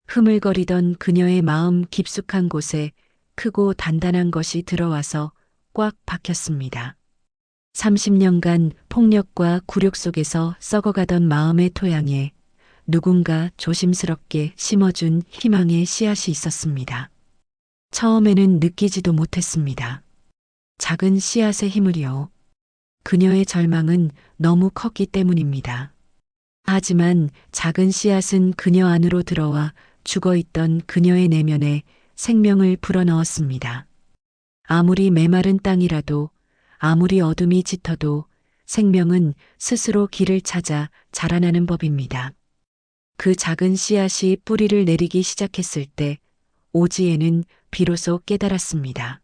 흐물거리던 그녀의 마음 깊숙한 곳에 크고 단단한 것이 들어와서 꽉 박혔습니다. 30년간 폭력과 굴욕 속에서 썩어가던 마음의 토양에 누군가 조심스럽게 심어준 희망의 씨앗이 있었습니다. 처음에는 느끼지도 못했습니다. 작은 씨앗의 힘을요. 그녀의 절망은 너무 컸기 때문입니다. 하지만 작은 씨앗은 그녀 안으로 들어와 죽어있던 그녀의 내면에 생명을 불어넣었습니다. 아무리 메마른 땅이라도, 아무리 어둠이 짙어도 생명은 스스로 길을 찾아 자라나는 법입니다. 그 작은 씨앗이 뿌리를 내리기 시작했을 때 오지에는 비로소 깨달았습니다.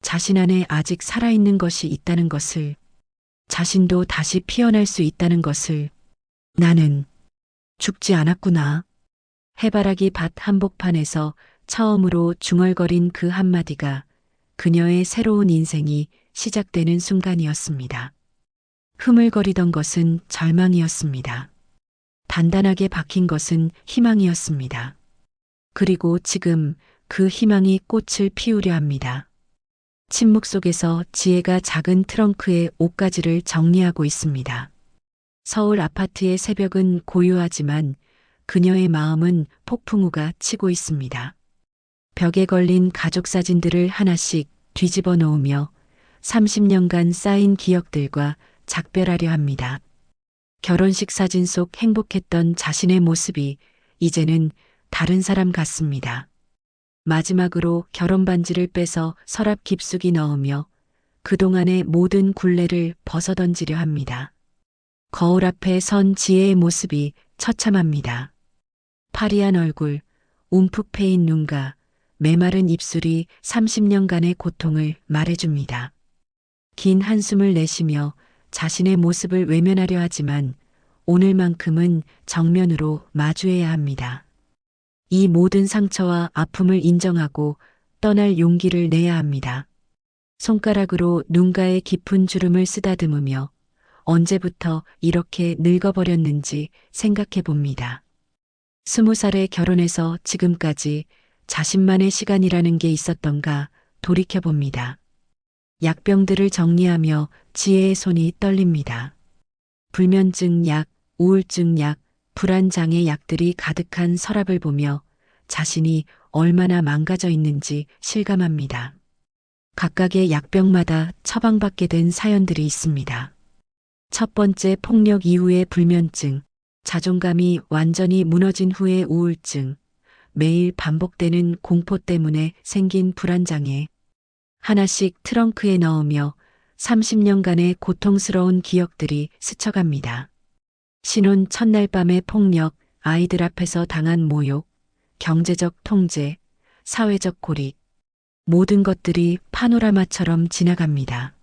자신 안에 아직 살아있는 것이 있다는 것을, 자신도 다시 피어날 수 있다는 것을, 나는 죽지 않았구나. 해바라기 밭 한복판에서 처음으로 중얼거린 그 한마디가 그녀의 새로운 인생이 시작되는 순간이었습니다. 흐물거리던 것은 절망이었습니다. 단단하게 박힌 것은 희망이었습니다. 그리고 지금 그 희망이 꽃을 피우려 합니다. 침묵 속에서 지혜가 작은 트렁크에 옷가지를 정리하고 있습니다. 서울 아파트의 새벽은 고요하지만 그녀의 마음은 폭풍우가 치고 있습니다. 벽에 걸린 가족 사진들을 하나씩 뒤집어 놓으며 30년간 쌓인 기억들과 작별하려 합니다. 결혼식 사진 속 행복했던 자신의 모습이 이제는 다른 사람 같습니다. 마지막으로 결혼 반지를 빼서 서랍 깊숙이 넣으며 그동안의 모든 굴레를 벗어던지려 합니다. 거울 앞에 선 지혜의 모습이 처참합니다. 파리한 얼굴, 움푹 패인 눈과 메마른 입술이 30년간의 고통을 말해줍니다. 긴 한숨을 내쉬며 자신의 모습을 외면하려 하지만 오늘만큼은 정면으로 마주해야 합니다. 이 모든 상처와 아픔을 인정하고 떠날 용기를 내야 합니다. 손가락으로 눈가의 깊은 주름을 쓰다듬으며 언제부터 이렇게 늙어버렸는지 생각해 봅니다. 20살에 결혼해서 지금까지 자신만의 시간이라는 게 있었던가 돌이켜 봅니다. 약병들을 정리하며 지혜의 손이 떨립니다. 불면증 약, 우울증 약, 불안장애 약들이 가득한 서랍을 보며 자신이 얼마나 망가져 있는지 실감합니다. 각각의 약병마다 처방받게 된 사연들이 있습니다. 첫 번째 폭력 이후의 불면증, 자존감이 완전히 무너진 후의 우울증, 매일 반복되는 공포 때문에 생긴 불안장애. 하나씩 트렁크에 넣으며 30년간의 고통스러운 기억들이 스쳐갑니다. 신혼 첫날 밤의 폭력, 아이들 앞에서 당한 모욕, 경제적 통제, 사회적 고립. 모든 것들이 파노라마처럼 지나갑니다.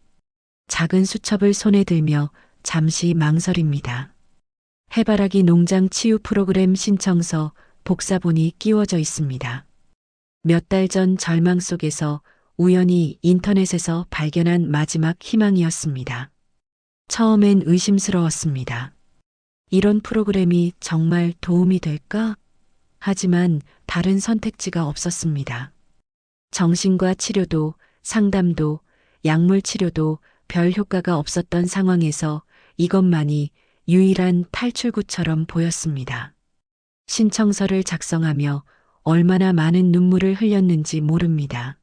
작은 수첩을 손에 들며 잠시 망설입니다. 해바라기 농장 치유 프로그램 신청서 복사본이 끼워져 있습니다. 몇 달 전 절망 속에서 우연히 인터넷에서 발견한 마지막 희망이었습니다. 처음엔 의심스러웠습니다. 이런 프로그램이 정말 도움이 될까? 하지만 다른 선택지가 없었습니다. 정신과 치료도, 상담도, 약물 치료도 별 효과가 없었던 상황에서 이것만이 유일한 탈출구처럼 보였습니다. 신청서를 작성하며 얼마나 많은 눈물을 흘렸는지 모릅니다.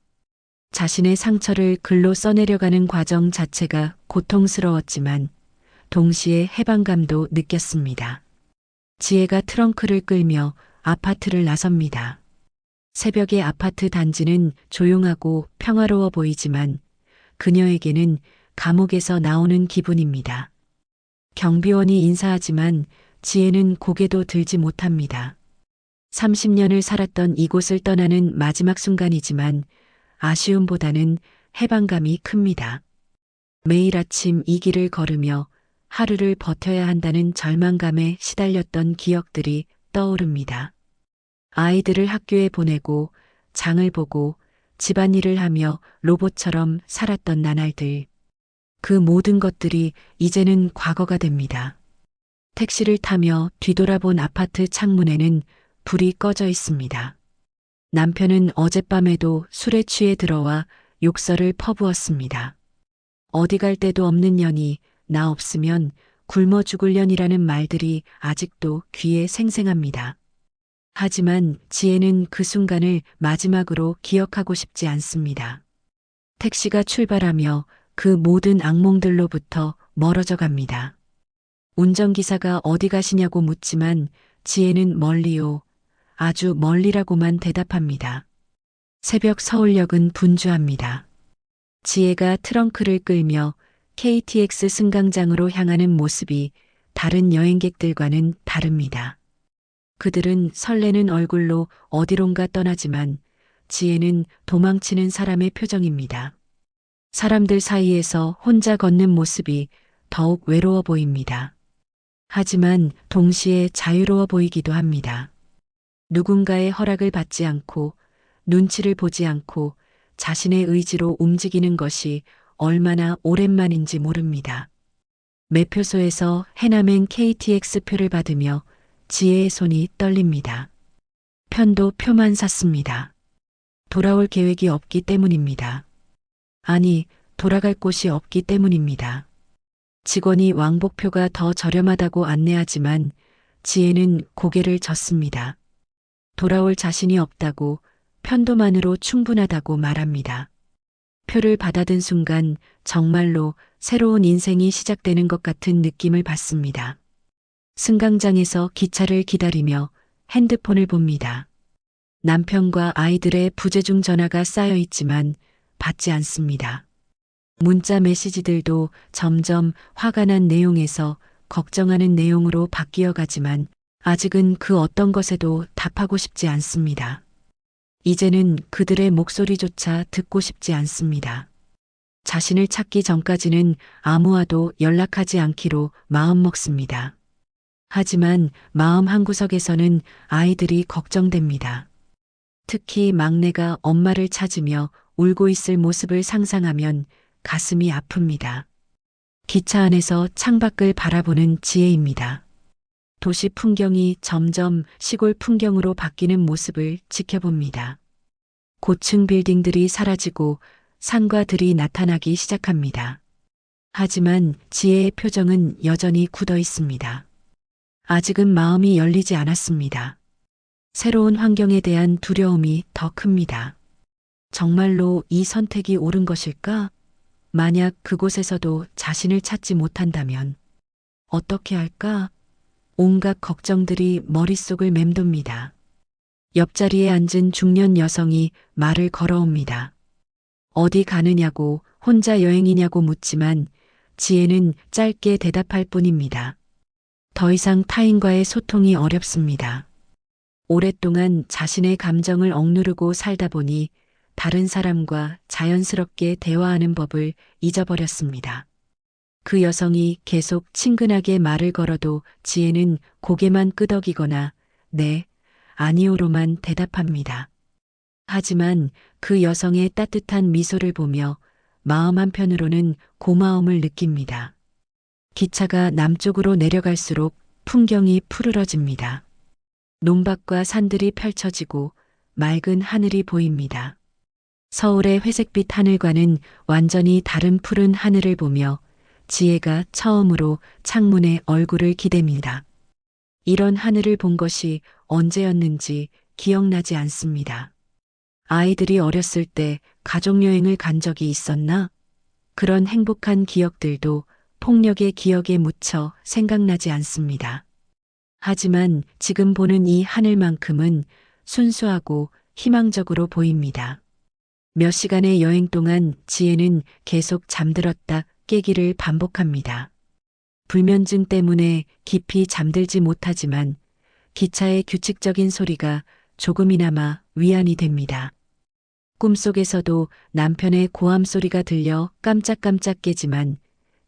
자신의 상처를 글로 써내려가는 과정 자체가 고통스러웠지만 동시에 해방감도 느꼈습니다. 지혜가 트렁크를 끌며 아파트를 나섭니다. 새벽의 아파트 단지는 조용하고 평화로워 보이지만 그녀에게는 감옥에서 나오는 기분입니다. 경비원이 인사하지만 지혜는 고개도 들지 못합니다. 30년을 살았던 이곳을 떠나는 마지막 순간이지만 아쉬움보다는 해방감이 큽니다. 매일 아침 이 길을 걸으며 하루를 버텨야 한다는 절망감에 시달렸던 기억들이 떠오릅니다. 아이들을 학교에 보내고 장을 보고 집안일을 하며 로봇처럼 살았던 나날들. 그 모든 것들이 이제는 과거가 됩니다. 택시를 타며 뒤돌아본 아파트 창문에는 불이 꺼져 있습니다. 남편은 어젯밤에도 술에 취해 들어와 욕설을 퍼부었습니다. 어디 갈 데도 없는 년이 나 없으면 굶어 죽을 년이라는 말들이 아직도 귀에 생생합니다. 하지만 지혜는 그 순간을 마지막으로 기억하고 싶지 않습니다. 택시가 출발하며 그 모든 악몽들로부터 멀어져 갑니다. 운전기사가 어디 가시냐고 묻지만 지혜는 멀리요. 아주 멀리라고만 대답합니다. 새벽 서울역은 분주합니다. 지혜가 트렁크를 끌며 KTX 승강장으로 향하는 모습이 다른 여행객들과는 다릅니다. 그들은 설레는 얼굴로 어디론가 떠나지만 지혜는 도망치는 사람의 표정입니다. 사람들 사이에서 혼자 걷는 모습이 더욱 외로워 보입니다. 하지만 동시에 자유로워 보이기도 합니다. 누군가의 허락을 받지 않고 눈치를 보지 않고 자신의 의지로 움직이는 것이 얼마나 오랜만인지 모릅니다. 매표소에서 해남행 KTX 표를 받으며 지혜의 손이 떨립니다. 편도 표만 샀습니다. 돌아올 계획이 없기 때문입니다. 아니, 돌아갈 곳이 없기 때문입니다. 직원이 왕복표가 더 저렴하다고 안내하지만 지혜는 고개를 젓습니다. 돌아올 자신이 없다고 편도만으로 충분하다고 말합니다. 표를 받아든 순간 정말로 새로운 인생이 시작되는 것 같은 느낌을 받습니다. 승강장에서 기차를 기다리며 핸드폰을 봅니다. 남편과 아이들의 부재중 전화가 쌓여 있지만 받지 않습니다. 문자 메시지들도 점점 화가 난 내용에서 걱정하는 내용으로 바뀌어 가지만 아직은 그 어떤 것에도 답하고 싶지 않습니다. 이제는 그들의 목소리조차 듣고 싶지 않습니다. 자신을 찾기 전까지는 아무와도 연락하지 않기로 마음먹습니다. 하지만 마음 한구석에서는 아이들이 걱정됩니다. 특히 막내가 엄마를 찾으며 울고 있을 모습을 상상하면 가슴이 아픕니다. 기차 안에서 창밖을 바라보는 지혜입니다. 도시 풍경이 점점 시골 풍경으로 바뀌는 모습을 지켜봅니다. 고층 빌딩들이 사라지고 산과 들이 나타나기 시작합니다. 하지만 지혜의 표정은 여전히 굳어 있습니다. 아직은 마음이 열리지 않았습니다. 새로운 환경에 대한 두려움이 더 큽니다. 정말로 이 선택이 옳은 것일까? 만약 그곳에서도 자신을 찾지 못한다면 어떻게 할까? 온갖 걱정들이 머릿속을 맴돕니다. 옆자리에 앉은 중년 여성이 말을 걸어옵니다. 어디 가느냐고, 혼자 여행이냐고 묻지만 지혜는 짧게 대답할 뿐입니다. 더 이상 타인과의 소통이 어렵습니다. 오랫동안 자신의 감정을 억누르고 살다 보니 다른 사람과 자연스럽게 대화하는 법을 잊어버렸습니다. 그 여성이 계속 친근하게 말을 걸어도 지혜는 고개만 끄덕이거나 네, 아니오로만 대답합니다. 하지만 그 여성의 따뜻한 미소를 보며 마음 한편으로는 고마움을 느낍니다. 기차가 남쪽으로 내려갈수록 풍경이 푸르러집니다. 논밭과 산들이 펼쳐지고 맑은 하늘이 보입니다. 서울의 회색빛 하늘과는 완전히 다른 푸른 하늘을 보며 지혜가 처음으로 창문에 얼굴을 기댑니다. 이런 하늘을 본 것이 언제였는지 기억나지 않습니다. 아이들이 어렸을 때 가족여행을 간 적이 있었나? 그런 행복한 기억들도 폭력의 기억에 묻혀 생각나지 않습니다. 하지만 지금 보는 이 하늘만큼은 순수하고 희망적으로 보입니다. 몇 시간의 여행 동안 지혜는 계속 잠들었다 깨기를 반복합니다. 불면증 때문에 깊이 잠들지 못하지만 기차의 규칙적인 소리가 조금이나마 위안이 됩니다. 꿈속에서도 남편의 고함 소리가 들려 깜짝깜짝 깨지만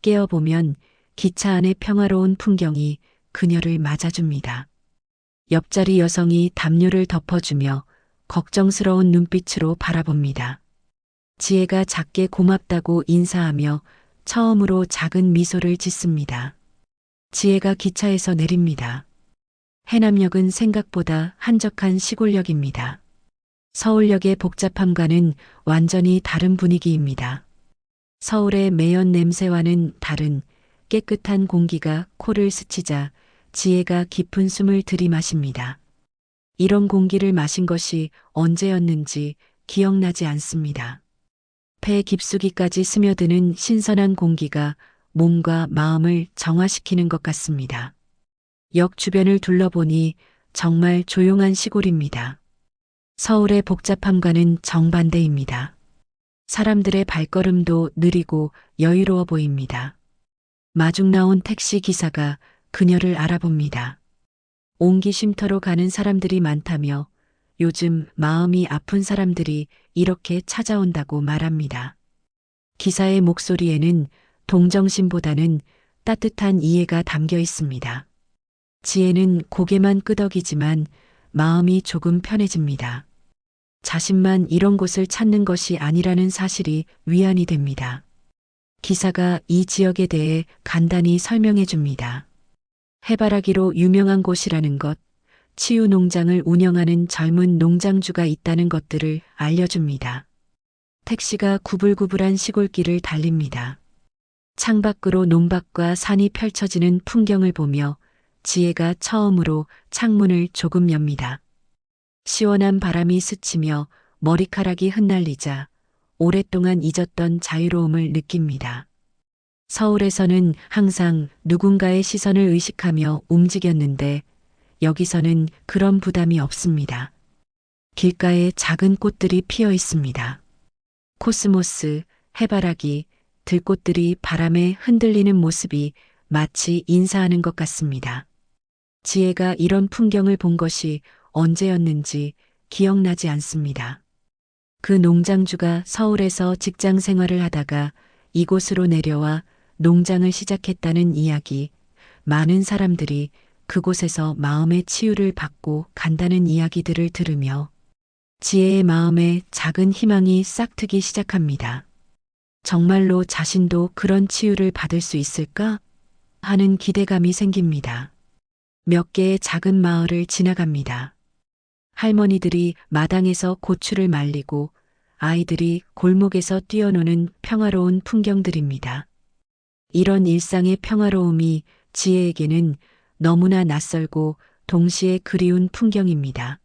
깨어보면 기차 안의 평화로운 풍경이 그녀를 맞아줍니다. 옆자리 여성이 담요를 덮어주며 걱정스러운 눈빛으로 바라봅니다. 지혜가 작게 고맙다고 인사하며 처음으로 작은 미소를 짓습니다. 지혜가 기차에서 내립니다. 해남역은 생각보다 한적한 시골역입니다. 서울역의 복잡함과는 완전히 다른 분위기입니다. 서울의 매연 냄새와는 다른 깨끗한 공기가 코를 스치자 지혜가 깊은 숨을 들이마십니다. 이런 공기를 마신 것이 언제였는지 기억나지 않습니다. 폐 깊숙이까지 스며드는 신선한 공기가 몸과 마음을 정화시키는 것 같습니다. 역 주변을 둘러보니 정말 조용한 시골입니다. 서울의 복잡함과는 정반대입니다. 사람들의 발걸음도 느리고 여유로워 보입니다. 마중 나온 택시 기사가 그녀를 알아봅니다. 옹기 쉼터로 가는 사람들이 많다며 요즘 마음이 아픈 사람들이 이렇게 찾아온다고 말합니다. 기사의 목소리에는 동정심보다는 따뜻한 이해가 담겨 있습니다. 지혜는 고개만 끄덕이지만 마음이 조금 편해집니다. 자신만 이런 곳을 찾는 것이 아니라는 사실이 위안이 됩니다. 기사가 이 지역에 대해 간단히 설명해 줍니다. 해바라기로 유명한 곳이라는 것, 치유 농장을 운영하는 젊은 농장주가 있다는 것들을 알려줍니다. 택시가 구불구불한 시골길을 달립니다. 창밖으로 논밭과 산이 펼쳐지는 풍경을 보며 지혜가 처음으로 창문을 조금 엽니다. 시원한 바람이 스치며 머리카락이 흩날리자 오랫동안 잊었던 자유로움을 느낍니다. 서울에서는 항상 누군가의 시선을 의식하며 움직였는데 여기서는 그런 부담이 없습니다. 길가에 작은 꽃들이 피어 있습니다. 코스모스, 해바라기, 들꽃들이 바람에 흔들리는 모습이 마치 인사하는 것 같습니다. 지혜가 이런 풍경을 본 것이 언제였는지 기억나지 않습니다. 그 농장주가 서울에서 직장 생활을 하다가 이곳으로 내려와 농장을 시작했다는 이야기, 많은 사람들이 그곳에서 마음의 치유를 받고 간다는 이야기들을 들으며 지혜의 마음에 작은 희망이 싹트기 시작합니다. 정말로 자신도 그런 치유를 받을 수 있을까? 하는 기대감이 생깁니다. 몇 개의 작은 마을을 지나갑니다. 할머니들이 마당에서 고추를 말리고 아이들이 골목에서 뛰어노는 평화로운 풍경들입니다. 이런 일상의 평화로움이 지혜에게는 너무나 낯설고 동시에 그리운 풍경입니다.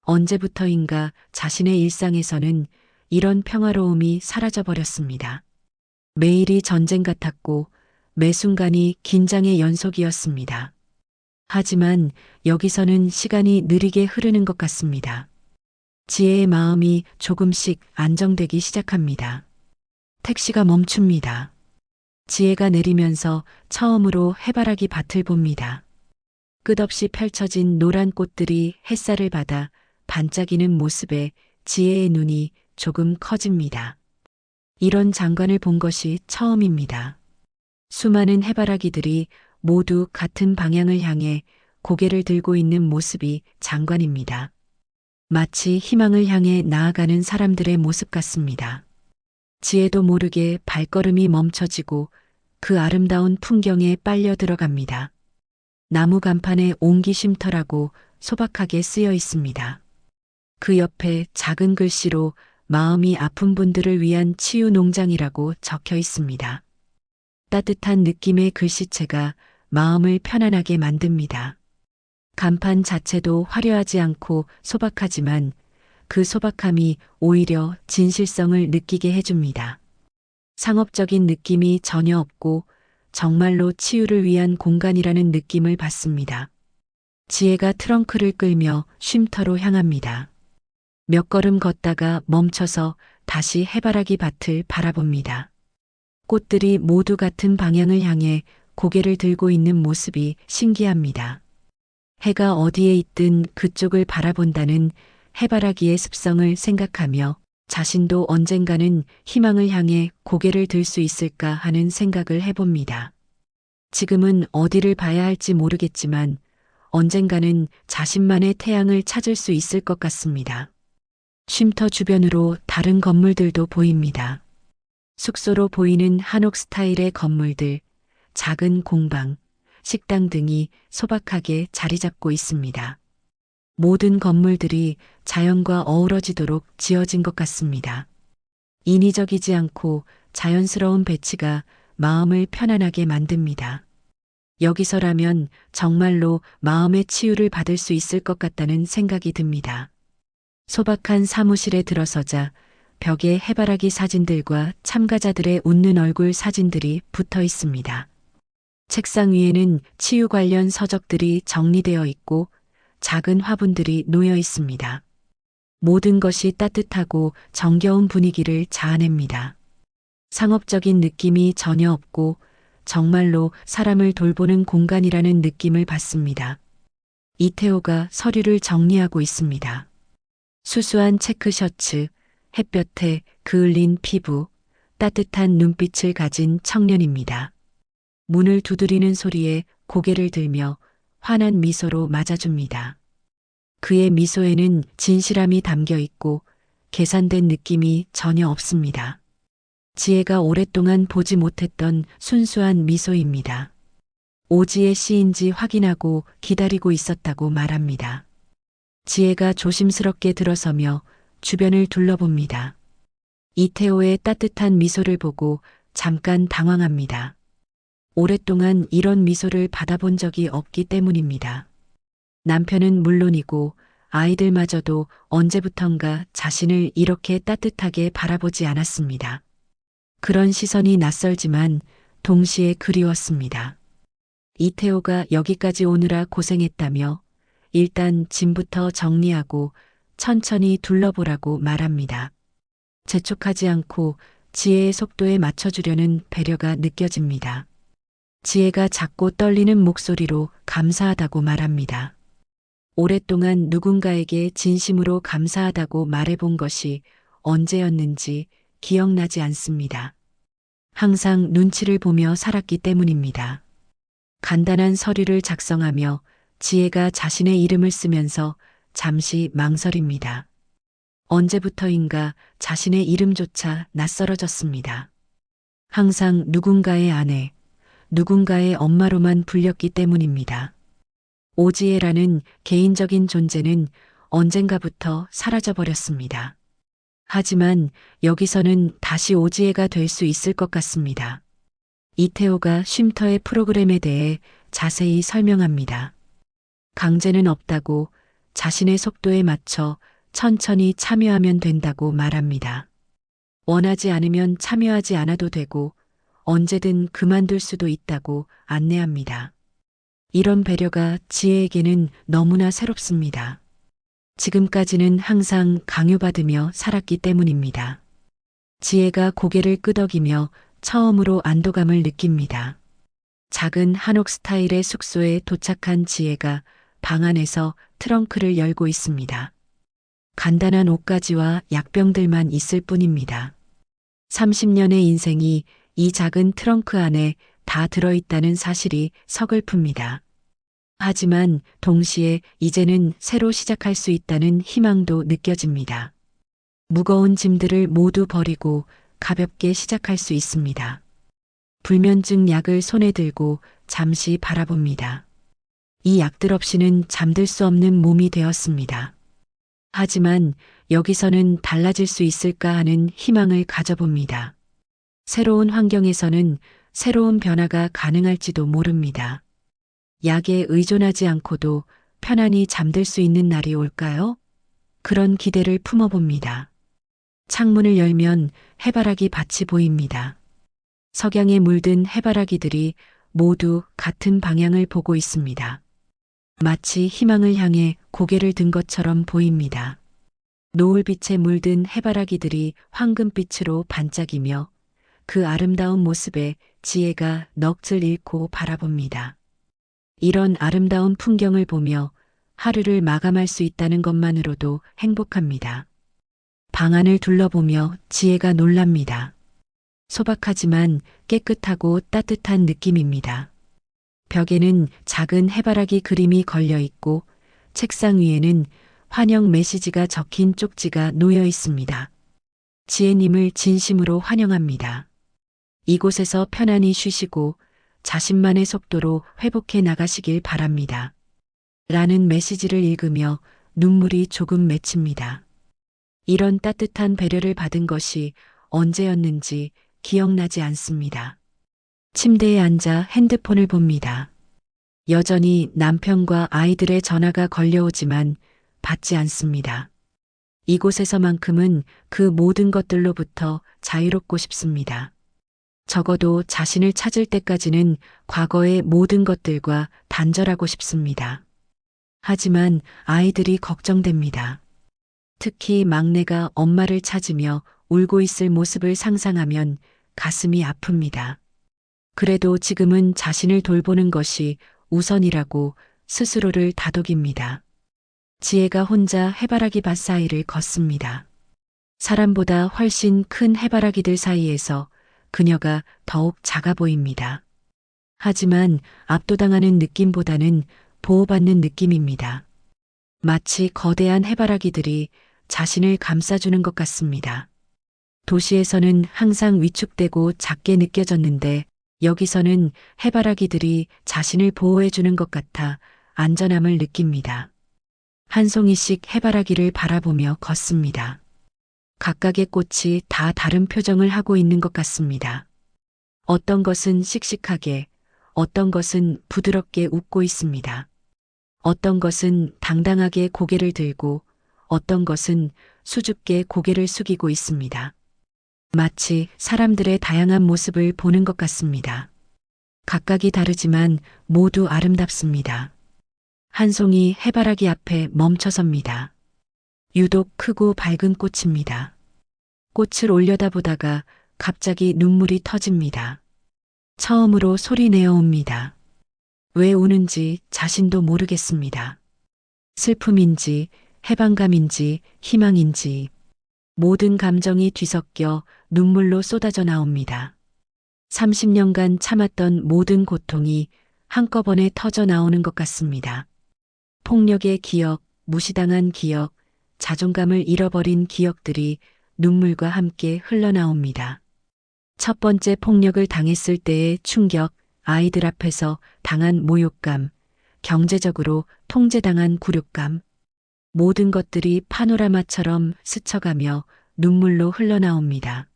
언제부터인가 자신의 일상에서는 이런 평화로움이 사라져버렸습니다. 매일이 전쟁 같았고 매 순간이 긴장의 연속이었습니다. 하지만 여기서는 시간이 느리게 흐르는 것 같습니다. 지혜의 마음이 조금씩 안정되기 시작합니다. 택시가 멈춥니다. 지혜가 내리면서 처음으로 해바라기 밭을 봅니다. 끝없이 펼쳐진 노란 꽃들이 햇살을 받아 반짝이는 모습에 지혜의 눈이 조금 커집니다. 이런 장관을 본 것이 처음입니다. 수많은 해바라기들이 모두 같은 방향을 향해 고개를 들고 있는 모습이 장관입니다. 마치 희망을 향해 나아가는 사람들의 모습 같습니다. 지혜도 모르게 발걸음이 멈춰지고 그 아름다운 풍경에 빨려 들어갑니다. 나무 간판에 옹기 쉼터라고 소박하게 쓰여 있습니다. 그 옆에 작은 글씨로 마음이 아픈 분들을 위한 치유 농장이라고 적혀 있습니다. 따뜻한 느낌의 글씨체가 마음을 편안하게 만듭니다. 간판 자체도 화려하지 않고 소박하지만 그 소박함이 오히려 진실성을 느끼게 해줍니다. 상업적인 느낌이 전혀 없고 정말로 치유를 위한 공간이라는 느낌을 받습니다. 지혜가 트렁크를 끌며 쉼터로 향합니다. 몇 걸음 걷다가 멈춰서 다시 해바라기 밭을 바라봅니다. 꽃들이 모두 같은 방향을 향해 고개를 들고 있는 모습이 신기합니다. 해가 어디에 있든 그쪽을 바라본다는 해바라기의 습성을 생각하며 자신도 언젠가는 희망을 향해 고개를 들 수 있을까 하는 생각을 해봅니다. 지금은 어디를 봐야 할지 모르겠지만 언젠가는 자신만의 태양을 찾을 수 있을 것 같습니다. 쉼터 주변으로 다른 건물들도 보입니다. 숙소로 보이는 한옥 스타일의 건물들, 작은 공방, 식당 등이 소박하게 자리 잡고 있습니다. 모든 건물들이 자연과 어우러지도록 지어진 것 같습니다. 인위적이지 않고 자연스러운 배치가 마음을 편안하게 만듭니다. 여기서라면 정말로 마음의 치유를 받을 수 있을 것 같다는 생각이 듭니다. 소박한 사무실에 들어서자 벽에 해바라기 사진들과 참가자들의 웃는 얼굴 사진들이 붙어 있습니다. 책상 위에는 치유 관련 서적들이 정리되어 있고 작은 화분들이 놓여 있습니다. 모든 것이 따뜻하고 정겨운 분위기를 자아냅니다. 상업적인 느낌이 전혀 없고 정말로 사람을 돌보는 공간이라는 느낌을 받습니다. 이태호가 서류를 정리하고 있습니다. 수수한 체크 셔츠, 햇볕에 그을린 피부, 따뜻한 눈빛을 가진 청년입니다. 문을 두드리는 소리에 고개를 들며 환한 미소로 맞아줍니다. 그의 미소에는 진실함이 담겨 있고 계산된 느낌이 전혀 없습니다. 지혜가 오랫동안 보지 못했던 순수한 미소입니다. 오지의 씨인지 확인하고 기다리고 있었다고 말합니다. 지혜가 조심스럽게 들어서며 주변을 둘러봅니다. 이태호의 따뜻한 미소를 보고 잠깐 당황합니다. 오랫동안 이런 미소를 받아본 적이 없기 때문입니다. 남편은 물론이고 아이들마저도 언제부턴가 자신을 이렇게 따뜻하게 바라보지 않았습니다. 그런 시선이 낯설지만 동시에 그리웠습니다. 이태호가 여기까지 오느라 고생했다며 일단 짐부터 정리하고 천천히 둘러보라고 말합니다. 재촉하지 않고 지혜의 속도에 맞춰주려는 배려가 느껴집니다. 지혜가 작고 떨리는 목소리로 감사하다고 말합니다. 오랫동안 누군가에게 진심으로 감사하다고 말해본 것이 언제였는지 기억나지 않습니다. 항상 눈치를 보며 살았기 때문입니다. 간단한 서류를 작성하며 지혜가 자신의 이름을 쓰면서 잠시 망설입니다. 언제부터인가 자신의 이름조차 낯설어졌습니다. 항상 누군가의 아내, 누군가의 엄마로만 불렸기 때문입니다. 오지혜라는 개인적인 존재는 언젠가부터 사라져버렸습니다. 하지만 여기서는 다시 오지혜가 될 수 있을 것 같습니다. 이태호가 쉼터의 프로그램에 대해 자세히 설명합니다. 강제는 없다고 자신의 속도에 맞춰 천천히 참여하면 된다고 말합니다. 원하지 않으면 참여하지 않아도 되고 언제든 그만둘 수도 있다고 안내합니다. 이런 배려가 지혜에게는 너무나 새롭습니다. 지금까지는 항상 강요받으며 살았기 때문입니다. 지혜가 고개를 끄덕이며 처음으로 안도감을 느낍니다. 작은 한옥 스타일의 숙소에 도착한 지혜가 방 안에서 트렁크를 열고 있습니다. 간단한 옷가지와 약병들만 있을 뿐입니다. 30년의 인생이 이 작은 트렁크 안에 다 들어있다는 사실이 서글픕니다. 하지만 동시에 이제는 새로 시작할 수 있다는 희망도 느껴집니다. 무거운 짐들을 모두 버리고 가볍게 시작할 수 있습니다. 불면증 약을 손에 들고 잠시 바라봅니다. 이 약들 없이는 잠들 수 없는 몸이 되었습니다. 하지만 여기서는 달라질 수 있을까 하는 희망을 가져봅니다. 새로운 환경에서는 새로운 변화가 가능할지도 모릅니다. 약에 의존하지 않고도 편안히 잠들 수 있는 날이 올까요? 그런 기대를 품어봅니다. 창문을 열면 해바라기 밭이 보입니다. 석양에 물든 해바라기들이 모두 같은 방향을 보고 있습니다. 마치 희망을 향해 고개를 든 것처럼 보입니다. 노을빛에 물든 해바라기들이 황금빛으로 반짝이며 그 아름다운 모습에 지혜가 넋을 잃고 바라봅니다. 이런 아름다운 풍경을 보며 하루를 마감할 수 있다는 것만으로도 행복합니다. 방 안을 둘러보며 지혜가 놀랍니다. 소박하지만 깨끗하고 따뜻한 느낌입니다. 벽에는 작은 해바라기 그림이 걸려 있고 책상 위에는 환영 메시지가 적힌 쪽지가 놓여 있습니다. 지혜님을 진심으로 환영합니다. 이곳에서 편안히 쉬시고 자신만의 속도로 회복해 나가시길 바랍니다. 라는 메시지를 읽으며 눈물이 조금 맺힙니다. 이런 따뜻한 배려를 받은 것이 언제였는지 기억나지 않습니다. 침대에 앉아 핸드폰을 봅니다. 여전히 남편과 아이들의 전화가 걸려오지만 받지 않습니다. 이곳에서만큼은 그 모든 것들로부터 자유롭고 싶습니다. 적어도 자신을 찾을 때까지는 과거의 모든 것들과 단절하고 싶습니다. 하지만 아이들이 걱정됩니다. 특히 막내가 엄마를 찾으며 울고 있을 모습을 상상하면 가슴이 아픕니다. 그래도 지금은 자신을 돌보는 것이 우선이라고 스스로를 다독입니다. 지혜가 혼자 해바라기 밭 사이를 걷습니다. 사람보다 훨씬 큰 해바라기들 사이에서 그녀가 더욱 작아 보입니다. 하지만 압도당하는 느낌보다는 보호받는 느낌입니다. 마치 거대한 해바라기들이 자신을 감싸주는 것 같습니다. 도시에서는 항상 위축되고 작게 느껴졌는데 여기서는 해바라기들이 자신을 보호해주는 것 같아 안전함을 느낍니다. 한 송이씩 해바라기를 바라보며 걷습니다. 각각의 꽃이 다 다른 표정을 하고 있는 것 같습니다. 어떤 것은 씩씩하게, 어떤 것은 부드럽게 웃고 있습니다. 어떤 것은 당당하게 고개를 들고, 어떤 것은 수줍게 고개를 숙이고 있습니다. 마치 사람들의 다양한 모습을 보는 것 같습니다. 각각이 다르지만 모두 아름답습니다. 한 송이 해바라기 앞에 멈춰섭니다. 유독 크고 밝은 꽃입니다. 꽃을 올려다보다가 갑자기 눈물이 터집니다. 처음으로 소리 내어 옵니다. 왜 우는지 자신도 모르겠습니다. 슬픔인지, 해방감인지, 희망인지, 모든 감정이 뒤섞여 눈물로 쏟아져 나옵니다. 30년간 참았던 모든 고통이 한꺼번에 터져 나오는 것 같습니다. 폭력의 기억, 무시당한 기억, 자존감을 잃어버린 기억들이 눈물과 함께 흘러나옵니다. 첫 번째 폭력을 당했을 때의 충격, 아이들 앞에서 당한 모욕감, 경제적으로 통제당한 굴욕감, 모든 것들이 파노라마처럼 스쳐가며 눈물로 흘러나옵니다.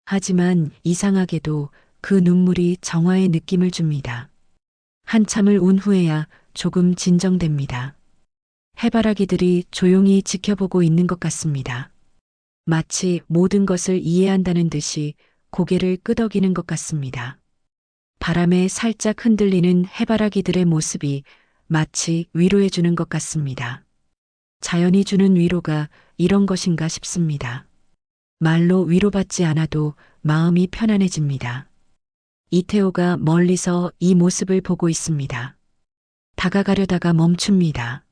하지만 이상하게도 그 눈물이 정화의 느낌을 줍니다. 한참을 운 후에야 조금 진정됩니다. 해바라기들이 조용히 지켜보고 있는 것 같습니다. 마치 모든 것을 이해한다는 듯이 고개를 끄덕이는 것 같습니다. 바람에 살짝 흔들리는 해바라기들의 모습이 마치 위로해주는 것 같습니다. 자연이 주는 위로가 이런 것인가 싶습니다. 말로 위로받지 않아도 마음이 편안해집니다. 이태호가 멀리서 이 모습을 보고 있습니다. 다가가려다가 멈춥니다.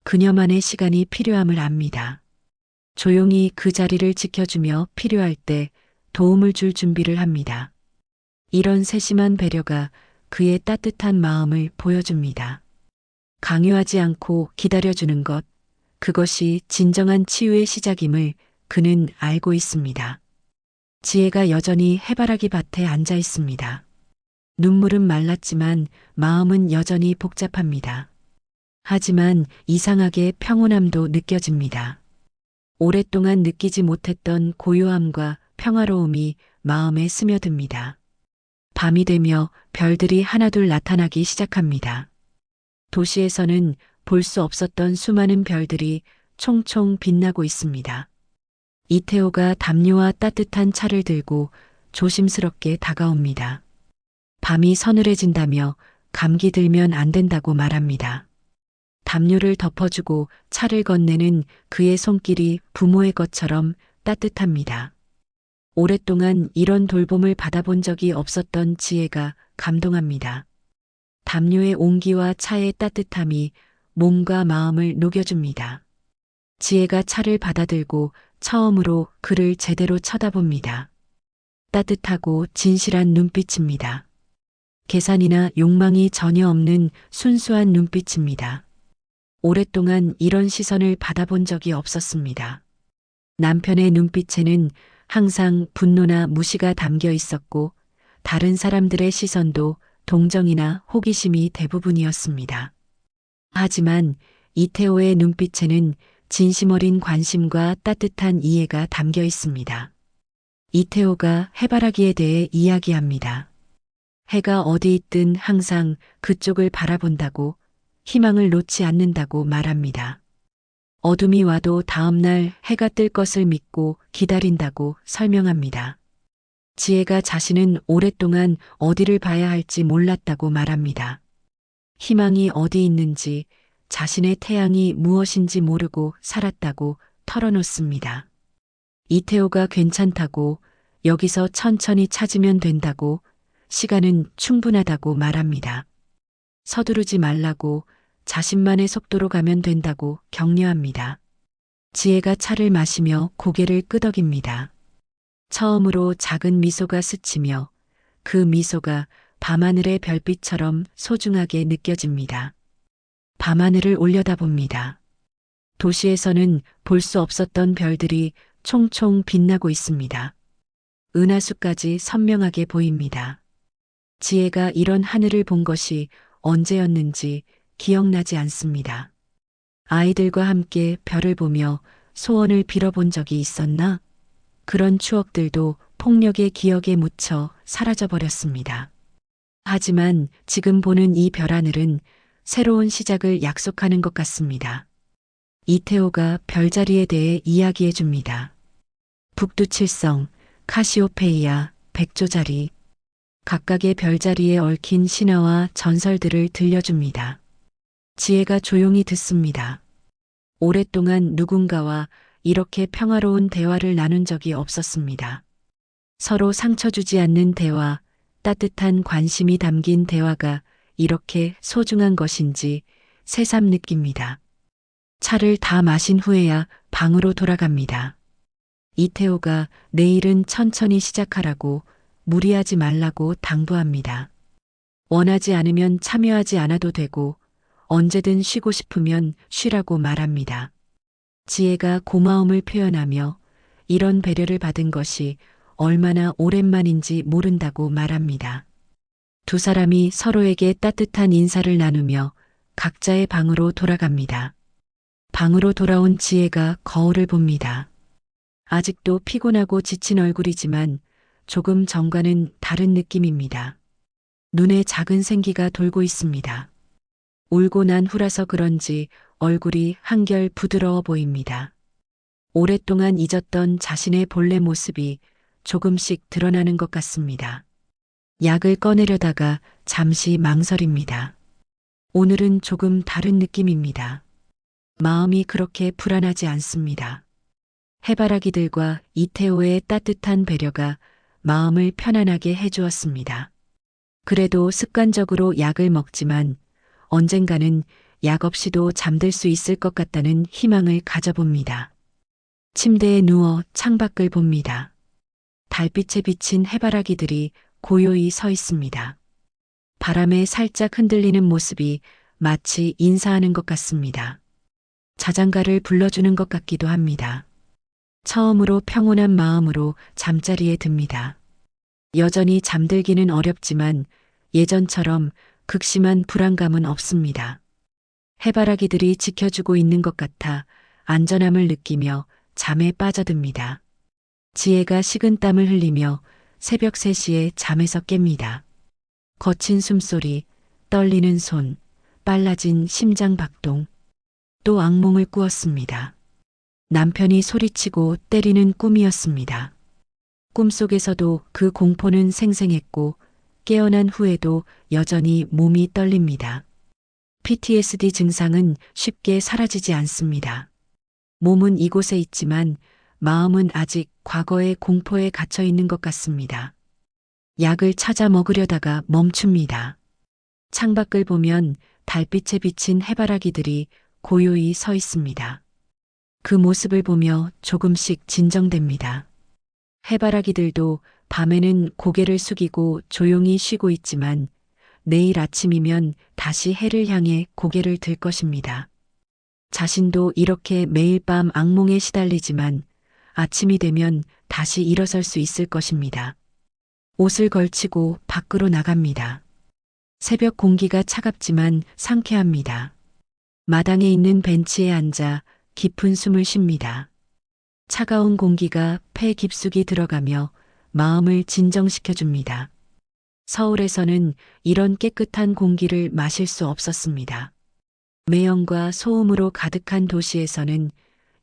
그녀만의 시간이 필요함을 압니다. 조용히 그 자리를 지켜주며 필요할 때 도움을 줄 준비를 합니다. 이런 세심한 배려가 그의 따뜻한 마음을 보여줍니다. 강요하지 않고 기다려주는 것, 그것이 진정한 치유의 시작임을 그는 알고 있습니다. 지혜가 여전히 해바라기 밭에 앉아 있습니다. 눈물은 말랐지만 마음은 여전히 복잡합니다. 하지만 이상하게 평온함도 느껴집니다. 오랫동안 느끼지 못했던 고요함과 평화로움이 마음에 스며듭니다. 밤이 되며 별들이 하나둘 나타나기 시작합니다. 도시에서는 볼 수 없었던 수많은 별들이 총총 빛나고 있습니다. 이태호가 담요와 따뜻한 차를 들고 조심스럽게 다가옵니다. 밤이 서늘해진다며 감기 들면 안 된다고 말합니다. 담요를 덮어주고 차를 건네는 그의 손길이 부모의 것처럼 따뜻합니다. 오랫동안 이런 돌봄을 받아본 적이 없었던 지혜가 감동합니다. 담요의 온기와 차의 따뜻함이 몸과 마음을 녹여줍니다. 지혜가 차를 받아들고 처음으로 그를 제대로 쳐다봅니다. 따뜻하고 진실한 눈빛입니다. 계산이나 욕망이 전혀 없는 순수한 눈빛입니다. 오랫동안 이런 시선을 받아본 적이 없었습니다. 남편의 눈빛에는 항상 분노나 무시가 담겨 있었고 다른 사람들의 시선도 동정이나 호기심이 대부분이었습니다. 하지만 이태호의 눈빛에는 진심 어린 관심과 따뜻한 이해가 담겨 있습니다. 이태호가 해바라기에 대해 이야기합니다. 해가 어디 있든 항상 그쪽을 바라본다고, 희망을 놓지 않는다고 말합니다. 어둠이 와도 다음날 해가 뜰 것을 믿고 기다린다고 설명합니다. 지혜가 자신은 오랫동안 어디를 봐야 할지 몰랐다고 말합니다. 희망이 어디 있는지, 자신의 태양이 무엇인지 모르고 살았다고 털어놓습니다. 이태호가 괜찮다고, 여기서 천천히 찾으면 된다고, 시간은 충분하다고 말합니다. 서두르지 말라고, 자신만의 속도로 가면 된다고 격려합니다. 지혜가 차를 마시며 고개를 끄덕입니다. 처음으로 작은 미소가 스치며 그 미소가 밤하늘의 별빛처럼 소중하게 느껴집니다. 밤하늘을 올려다봅니다. 도시에서는 볼 수 없었던 별들이 총총 빛나고 있습니다. 은하수까지 선명하게 보입니다. 지혜가 이런 하늘을 본 것이 언제였는지 기억나지 않습니다. 아이들과 함께 별을 보며 소원을 빌어본 적이 있었나? 그런 추억들도 폭력의 기억에 묻혀 사라져버렸습니다. 하지만 지금 보는 이 별하늘은 새로운 시작을 약속하는 것 같습니다. 이태호가 별자리에 대해 이야기해 줍니다. 북두칠성, 카시오페이아, 백조자리, 각각의 별자리에 얽힌 신화와 전설들을 들려줍니다. 지혜가 조용히 듣습니다. 오랫동안 누군가와 이렇게 평화로운 대화를 나눈 적이 없었습니다. 서로 상처 주지 않는 대화, 따뜻한 관심이 담긴 대화가 이렇게 소중한 것인지 새삼 느낍니다. 차를 다 마신 후에야 방으로 돌아갑니다. 이태호가 내일은 천천히 시작하라고, 무리하지 말라고 당부합니다. 원하지 않으면 참여하지 않아도 되고, 언제든 쉬고 싶으면 쉬라고 말합니다. 지혜가 고마움을 표현하며 이런 배려를 받은 것이 얼마나 오랜만인지 모른다고 말합니다. 두 사람이 서로에게 따뜻한 인사를 나누며 각자의 방으로 돌아갑니다. 방으로 돌아온 지혜가 거울을 봅니다. 아직도 피곤하고 지친 얼굴이지만 조금 전과는 다른 느낌입니다. 눈에 작은 생기가 돌고 있습니다. 울고 난 후라서 그런지 얼굴이 한결 부드러워 보입니다. 오랫동안 잊었던 자신의 본래 모습이 조금씩 드러나는 것 같습니다. 약을 꺼내려다가 잠시 망설입니다. 오늘은 조금 다른 느낌입니다. 마음이 그렇게 불안하지 않습니다. 해바라기들과 이태호의 따뜻한 배려가 마음을 편안하게 해주었습니다. 그래도 습관적으로 약을 먹지만 언젠가는 약 없이도 잠들 수 있을 것 같다는 희망을 가져봅니다. 침대에 누워 창밖을 봅니다. 달빛에 비친 해바라기들이 고요히 서 있습니다. 바람에 살짝 흔들리는 모습이 마치 인사하는 것 같습니다. 자장가를 불러주는 것 같기도 합니다. 처음으로 평온한 마음으로 잠자리에 듭니다. 여전히 잠들기는 어렵지만 예전처럼 극심한 불안감은 없습니다. 해바라기들이 지켜주고 있는 것 같아 안전함을 느끼며 잠에 빠져듭니다. 지혜가 식은땀을 흘리며 새벽 3시에 잠에서 깹니다. 거친 숨소리, 떨리는 손, 빨라진 심장 박동, 또 악몽을 꾸었습니다. 남편이 소리치고 때리는 꿈이었습니다. 꿈속에서도 그 공포는 생생했고 깨어난 후에도 여전히 몸이 떨립니다. PTSD 증상은 쉽게 사라지지 않습니다. 몸은 이곳에 있지만 마음은 아직 과거의 공포에 갇혀 있는 것 같습니다. 약을 찾아 먹으려다가 멈춥니다. 창밖을 보면 달빛에 비친 해바라기들이 고요히 서 있습니다. 그 모습을 보며 조금씩 진정됩니다. 해바라기들도 밤에는 고개를 숙이고 조용히 쉬고 있지만 내일 아침이면 다시 해를 향해 고개를 들 것입니다. 자신도 이렇게 매일 밤 악몽에 시달리지만 아침이 되면 다시 일어설 수 있을 것입니다. 옷을 걸치고 밖으로 나갑니다. 새벽 공기가 차갑지만 상쾌합니다. 마당에 있는 벤치에 앉아 깊은 숨을 쉽니다. 차가운 공기가 폐 깊숙이 들어가며 마음을 진정시켜줍니다. 서울에서는 이런 깨끗한 공기를 마실 수 없었습니다. 매연과 소음으로 가득한 도시에서는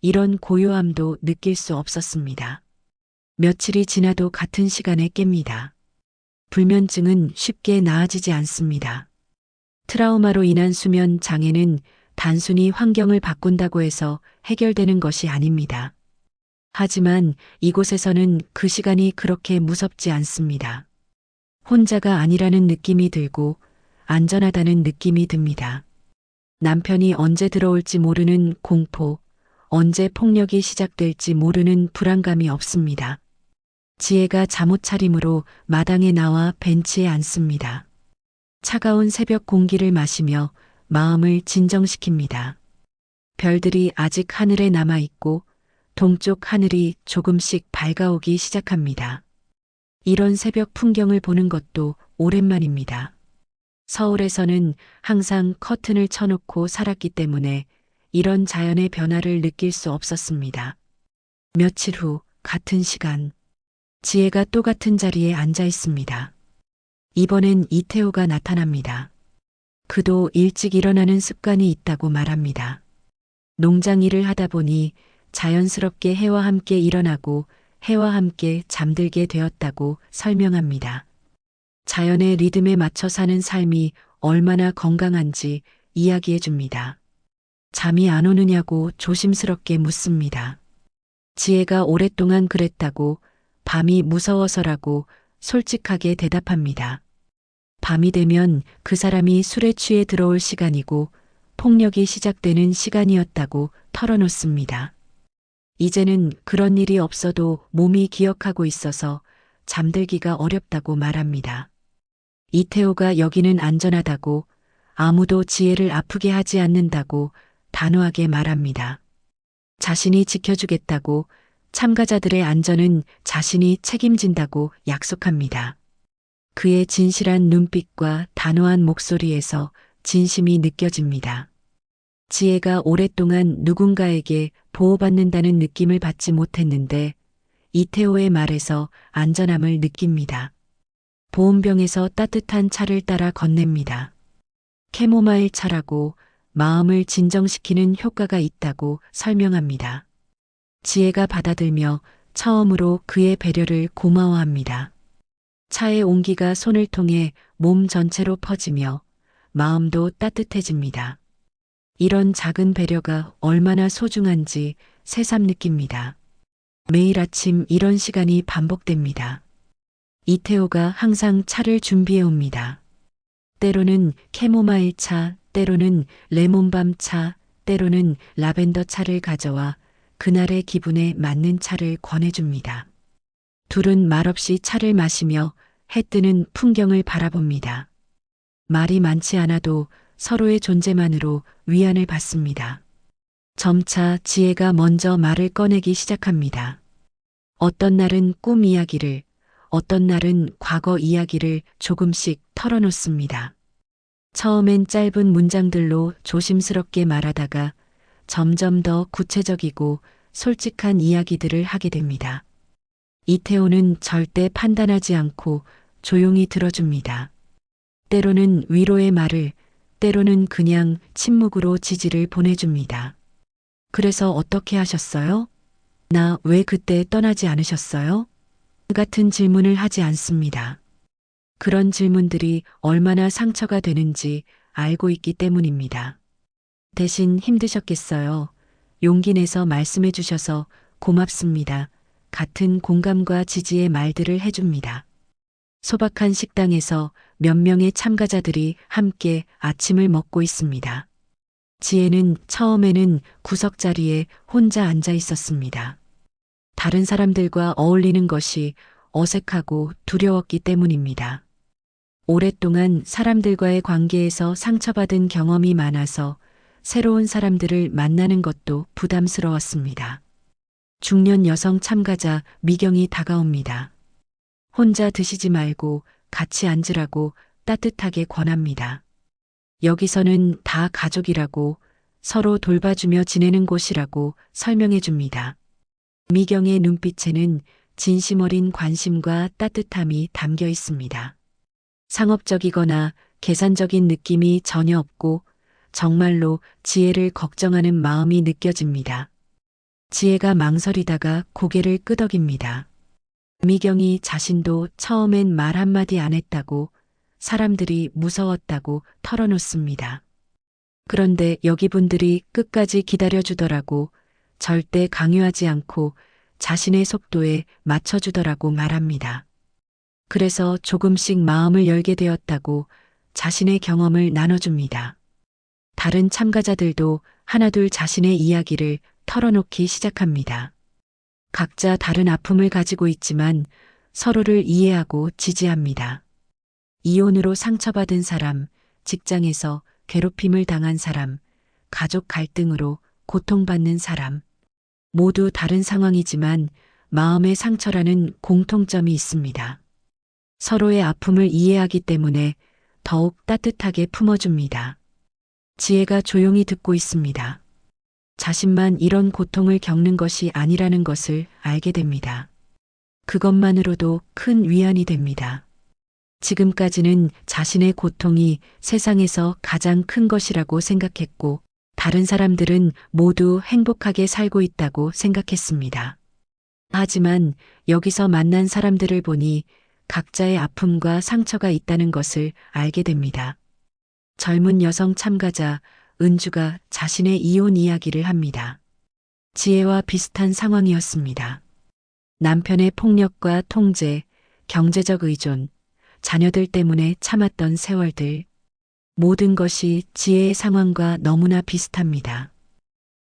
이런 고요함도 느낄 수 없었습니다. 며칠이 지나도 같은 시간에 깹니다. 불면증은 쉽게 나아지지 않습니다. 트라우마로 인한 수면 장애는 단순히 환경을 바꾼다고 해서 해결되는 것이 아닙니다. 하지만 이곳에서는 그 시간이 그렇게 무섭지 않습니다. 혼자가 아니라는 느낌이 들고 안전하다는 느낌이 듭니다. 남편이 언제 들어올지 모르는 공포, 언제 폭력이 시작될지 모르는 불안감이 없습니다. 지혜가 잠옷 차림으로 마당에 나와 벤치에 앉습니다. 차가운 새벽 공기를 마시며 마음을 진정시킵니다. 별들이 아직 하늘에 남아있고 동쪽 하늘이 조금씩 밝아오기 시작합니다. 이런 새벽 풍경을 보는 것도 오랜만입니다. 서울에서는 항상 커튼을 쳐놓고 살았기 때문에 이런 자연의 변화를 느낄 수 없었습니다. 며칠 후 같은 시간, 지혜가 또 같은 자리에 앉아 있습니다. 이번엔 이태호가 나타납니다. 그도 일찍 일어나는 습관이 있다고 말합니다. 농장 일을 하다 보니 자연스럽게 해와 함께 일어나고 해와 함께 잠들게 되었다고 설명합니다. 자연의 리듬에 맞춰 사는 삶이 얼마나 건강한지 이야기해 줍니다. 잠이 안 오느냐고 조심스럽게 묻습니다. 지혜가 오랫동안 그랬다고, 밤이 무서워서라고 솔직하게 대답합니다. 밤이 되면 그 사람이 술에 취해 들어올 시간이고 폭력이 시작되는 시간이었다고 털어놓습니다. 이제는 그런 일이 없어도 몸이 기억하고 있어서 잠들기가 어렵다고 말합니다. 이태호가 여기는 안전하다고, 아무도 지혜를 아프게 하지 않는다고 단호하게 말합니다. 자신이 지켜주겠다고, 참가자들의 안전은 자신이 책임진다고 약속합니다. 그의 진실한 눈빛과 단호한 목소리에서 진심이 느껴집니다. 지혜가 오랫동안 누군가에게 보호받는다는 느낌을 받지 못했는데 이태호의 말에서 안전함을 느낍니다. 보온병에서 따뜻한 차를 따라 건넵니다. 캐모마일 차라고, 마음을 진정시키는 효과가 있다고 설명합니다. 지혜가 받아들며 처음으로 그의 배려를 고마워합니다. 차의 온기가 손을 통해 몸 전체로 퍼지며 마음도 따뜻해집니다. 이런 작은 배려가 얼마나 소중한지 새삼 느낍니다. 매일 아침 이런 시간이 반복됩니다. 이태호가 항상 차를 준비해 옵니다. 때로는 캐모마일 차, 때로는 레몬밤 차, 때로는 라벤더 차를 가져와 그날의 기분에 맞는 차를 권해줍니다. 둘은 말없이 차를 마시며 해 뜨는 풍경을 바라봅니다. 말이 많지 않아도 서로의 존재만으로 위안을 받습니다. 점차 지혜가 먼저 말을 꺼내기 시작합니다. 어떤 날은 꿈 이야기를, 어떤 날은 과거 이야기를 조금씩 털어놓습니다. 처음엔 짧은 문장들로 조심스럽게 말하다가 점점 더 구체적이고 솔직한 이야기들을 하게 됩니다. 이태호는 절대 판단하지 않고 조용히 들어줍니다. 때로는 위로의 말을, 때로는 그냥 침묵으로 지지를 보내줍니다. 그래서 어떻게 하셨어요? 나 왜 그때 떠나지 않으셨어요? 같은 질문을 하지 않습니다. 그런 질문들이 얼마나 상처가 되는지 알고 있기 때문입니다. 대신 힘드셨겠어요. 용기 내서 말씀해 주셔서 고맙습니다. 같은 공감과 지지의 말들을 해줍니다. 소박한 식당에서 몇 명의 참가자들이 함께 아침을 먹고 있습니다. 지혜는 처음에는 구석자리에 혼자 앉아 있었습니다. 다른 사람들과 어울리는 것이 어색하고 두려웠기 때문입니다. 오랫동안 사람들과의 관계에서 상처받은 경험이 많아서 새로운 사람들을 만나는 것도 부담스러웠습니다. 중년 여성 참가자 미경이 다가옵니다. 혼자 드시지 말고 같이 앉으라고 따뜻하게 권합니다. 여기서는 다 가족이라고, 서로 돌봐주며 지내는 곳이라고 설명해 줍니다. 미경의 눈빛에는 진심 어린 관심과 따뜻함이 담겨 있습니다. 상업적이거나 계산적인 느낌이 전혀 없고 정말로 지혜를 걱정하는 마음이 느껴집니다. 지혜가 망설이다가 고개를 끄덕입니다. 미경이 자신도 처음엔 말 한마디 안 했다고, 사람들이 무서웠다고 털어놓습니다. 그런데 여기 분들이 끝까지 기다려주더라고, 절대 강요하지 않고 자신의 속도에 맞춰주더라고 말합니다. 그래서 조금씩 마음을 열게 되었다고 자신의 경험을 나눠줍니다. 다른 참가자들도 하나둘 자신의 이야기를 털어놓기 시작합니다. 각자 다른 아픔을 가지고 있지만 서로를 이해하고 지지합니다. 이혼으로 상처받은 사람, 직장에서 괴롭힘을 당한 사람, 가족 갈등으로 고통받는 사람. 모두 다른 상황이지만 마음의 상처라는 공통점이 있습니다. 서로의 아픔을 이해하기 때문에 더욱 따뜻하게 품어줍니다. 지혜가 조용히 듣고 있습니다. 자신만 이런 고통을 겪는 것이 아니라는 것을 알게 됩니다. 그것만으로도 큰 위안이 됩니다. 지금까지는 자신의 고통이 세상에서 가장 큰 것이라고 생각했고, 다른 사람들은 모두 행복하게 살고 있다고 생각했습니다. 하지만 여기서 만난 사람들을 보니 각자의 아픔과 상처가 있다는 것을 알게 됩니다. 젊은 여성 참가자 은주가 자신의 이혼 이야기를 합니다. 지혜와 비슷한 상황이었습니다. 남편의 폭력과 통제, 경제적 의존, 자녀들 때문에 참았던 세월들. 모든 것이 지혜의 상황과 너무나 비슷합니다.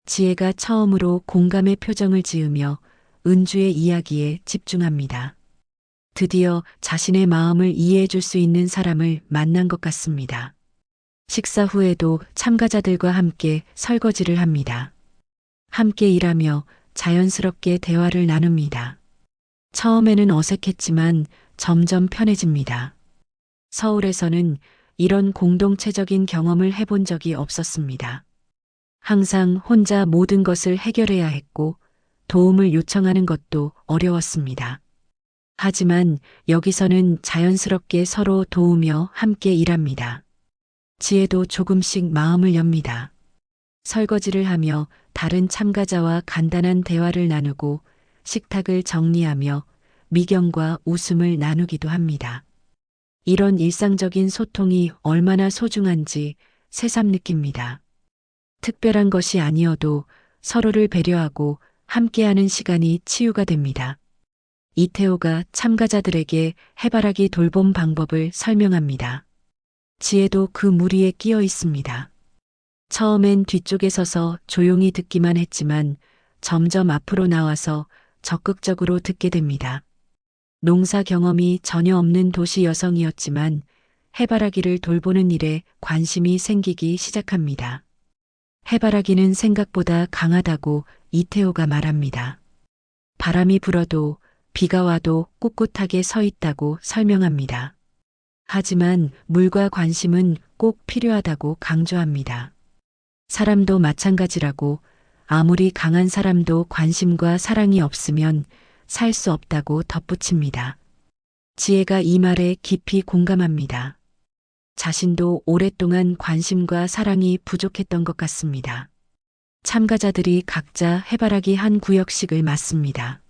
지혜가 처음으로 공감의 표정을 지으며 은주의 이야기에 집중합니다. 드디어 자신의 마음을 이해해 줄 수 있는 사람을 만난 것 같습니다. 식사 후에도 참가자들과 함께 설거지를 합니다. 함께 일하며 자연스럽게 대화를 나눕니다. 처음에는 어색했지만 점점 편해집니다. 서울에서는 이런 공동체적인 경험을 해본 적이 없었습니다. 항상 혼자 모든 것을 해결해야 했고 도움을 요청하는 것도 어려웠습니다. 하지만 여기서는 자연스럽게 서로 도우며 함께 일합니다. 지혜도 조금씩 마음을 엽니다. 설거지를 하며 다른 참가자와 간단한 대화를 나누고 식탁을 정리하며 미경과 웃음을 나누기도 합니다. 이런 일상적인 소통이 얼마나 소중한지 새삼 느낍니다. 특별한 것이 아니어도 서로를 배려하고 함께하는 시간이 치유가 됩니다. 이태호가 참가자들에게 해바라기 돌봄 방법을 설명합니다. 지혜도 그 무리에 끼어 있습니다. 처음엔 뒤쪽에 서서 조용히 듣기만 했지만 점점 앞으로 나와서 적극적으로 듣게 됩니다. 농사 경험이 전혀 없는 도시 여성이었지만 해바라기를 돌보는 일에 관심이 생기기 시작합니다. 해바라기는 생각보다 강하다고 이태호가 말합니다. 바람이 불어도 비가 와도 꿋꿋하게 서 있다고 설명합니다. 하지만 물과 관심은 꼭 필요하다고 강조합니다. 사람도 마찬가지라고, 아무리 강한 사람도 관심과 사랑이 없으면 살 수 없다고 덧붙입니다. 지혜가 이 말에 깊이 공감합니다. 자신도 오랫동안 관심과 사랑이 부족했던 것 같습니다. 참가자들이 각자 해바라기 한 구역씩을 맡습니다.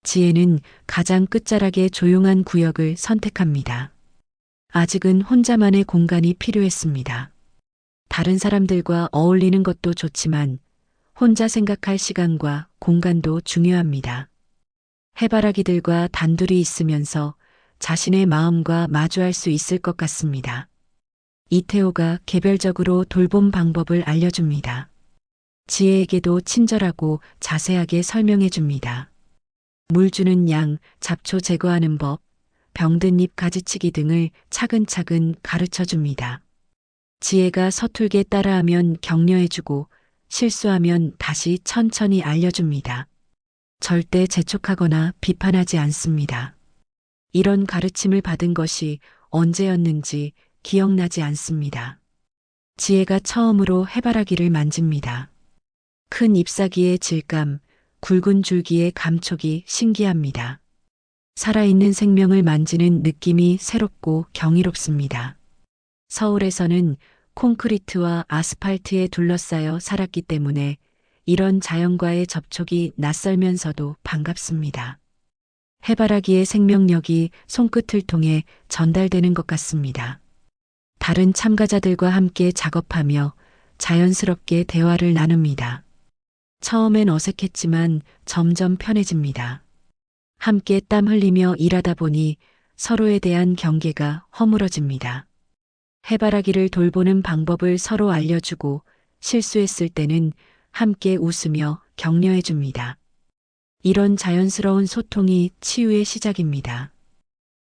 지혜는 가장 끝자락의 조용한 구역을 선택합니다. 아직은 혼자만의 공간이 필요했습니다. 다른 사람들과 어울리는 것도 좋지만 혼자 생각할 시간과 공간도 중요합니다. 해바라기들과 단둘이 있으면서 자신의 마음과 마주할 수 있을 것 같습니다. 이태호가 개별적으로 돌봄 방법을 알려줍니다. 지혜에게도 친절하고 자세하게 설명해 줍니다. 물 주는 양, 잡초 제거하는 법, 병든 잎 가지치기 등을 차근차근 가르쳐 줍니다. 지혜가 서툴게 따라하면 격려해주고 실수하면 다시 천천히 알려줍니다. 절대 재촉하거나 비판하지 않습니다. 이런 가르침을 받은 것이 언제였는지 기억나지 않습니다. 지혜가 처음으로 해바라기를 만집니다. 큰 잎사귀의 질감, 굵은 줄기의 감촉이 신기합니다. 살아있는 생명을 만지는 느낌이 새롭고 경이롭습니다. 서울에서는 콘크리트와 아스팔트에 둘러싸여 살았기 때문에 이런 자연과의 접촉이 낯설면서도 반갑습니다. 해바라기의 생명력이 손끝을 통해 전달되는 것 같습니다. 다른 참가자들과 함께 작업하며 자연스럽게 대화를 나눕니다. 처음엔 어색했지만 점점 편해집니다. 함께 땀 흘리며 일하다 보니 서로에 대한 경계가 허물어집니다. 해바라기를 돌보는 방법을 서로 알려주고 실수했을 때는 함께 웃으며 격려해 줍니다. 이런 자연스러운 소통이 치유의 시작입니다.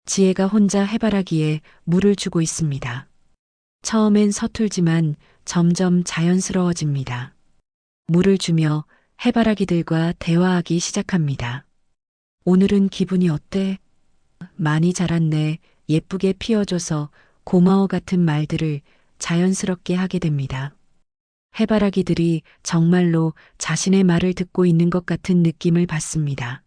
지혜가 혼자 해바라기에 물을 주고 있습니다. 처음엔 서툴지만 점점 자연스러워집니다. 물을 주며 해바라기들과 대화하기 시작합니다. 오늘은 기분이 어때? 많이 자랐네. 예쁘게 피어줘서 고마워 같은 말들을 자연스럽게 하게 됩니다. 해바라기들이 정말로 자신의 말을 듣고 있는 것 같은 느낌을 받습니다.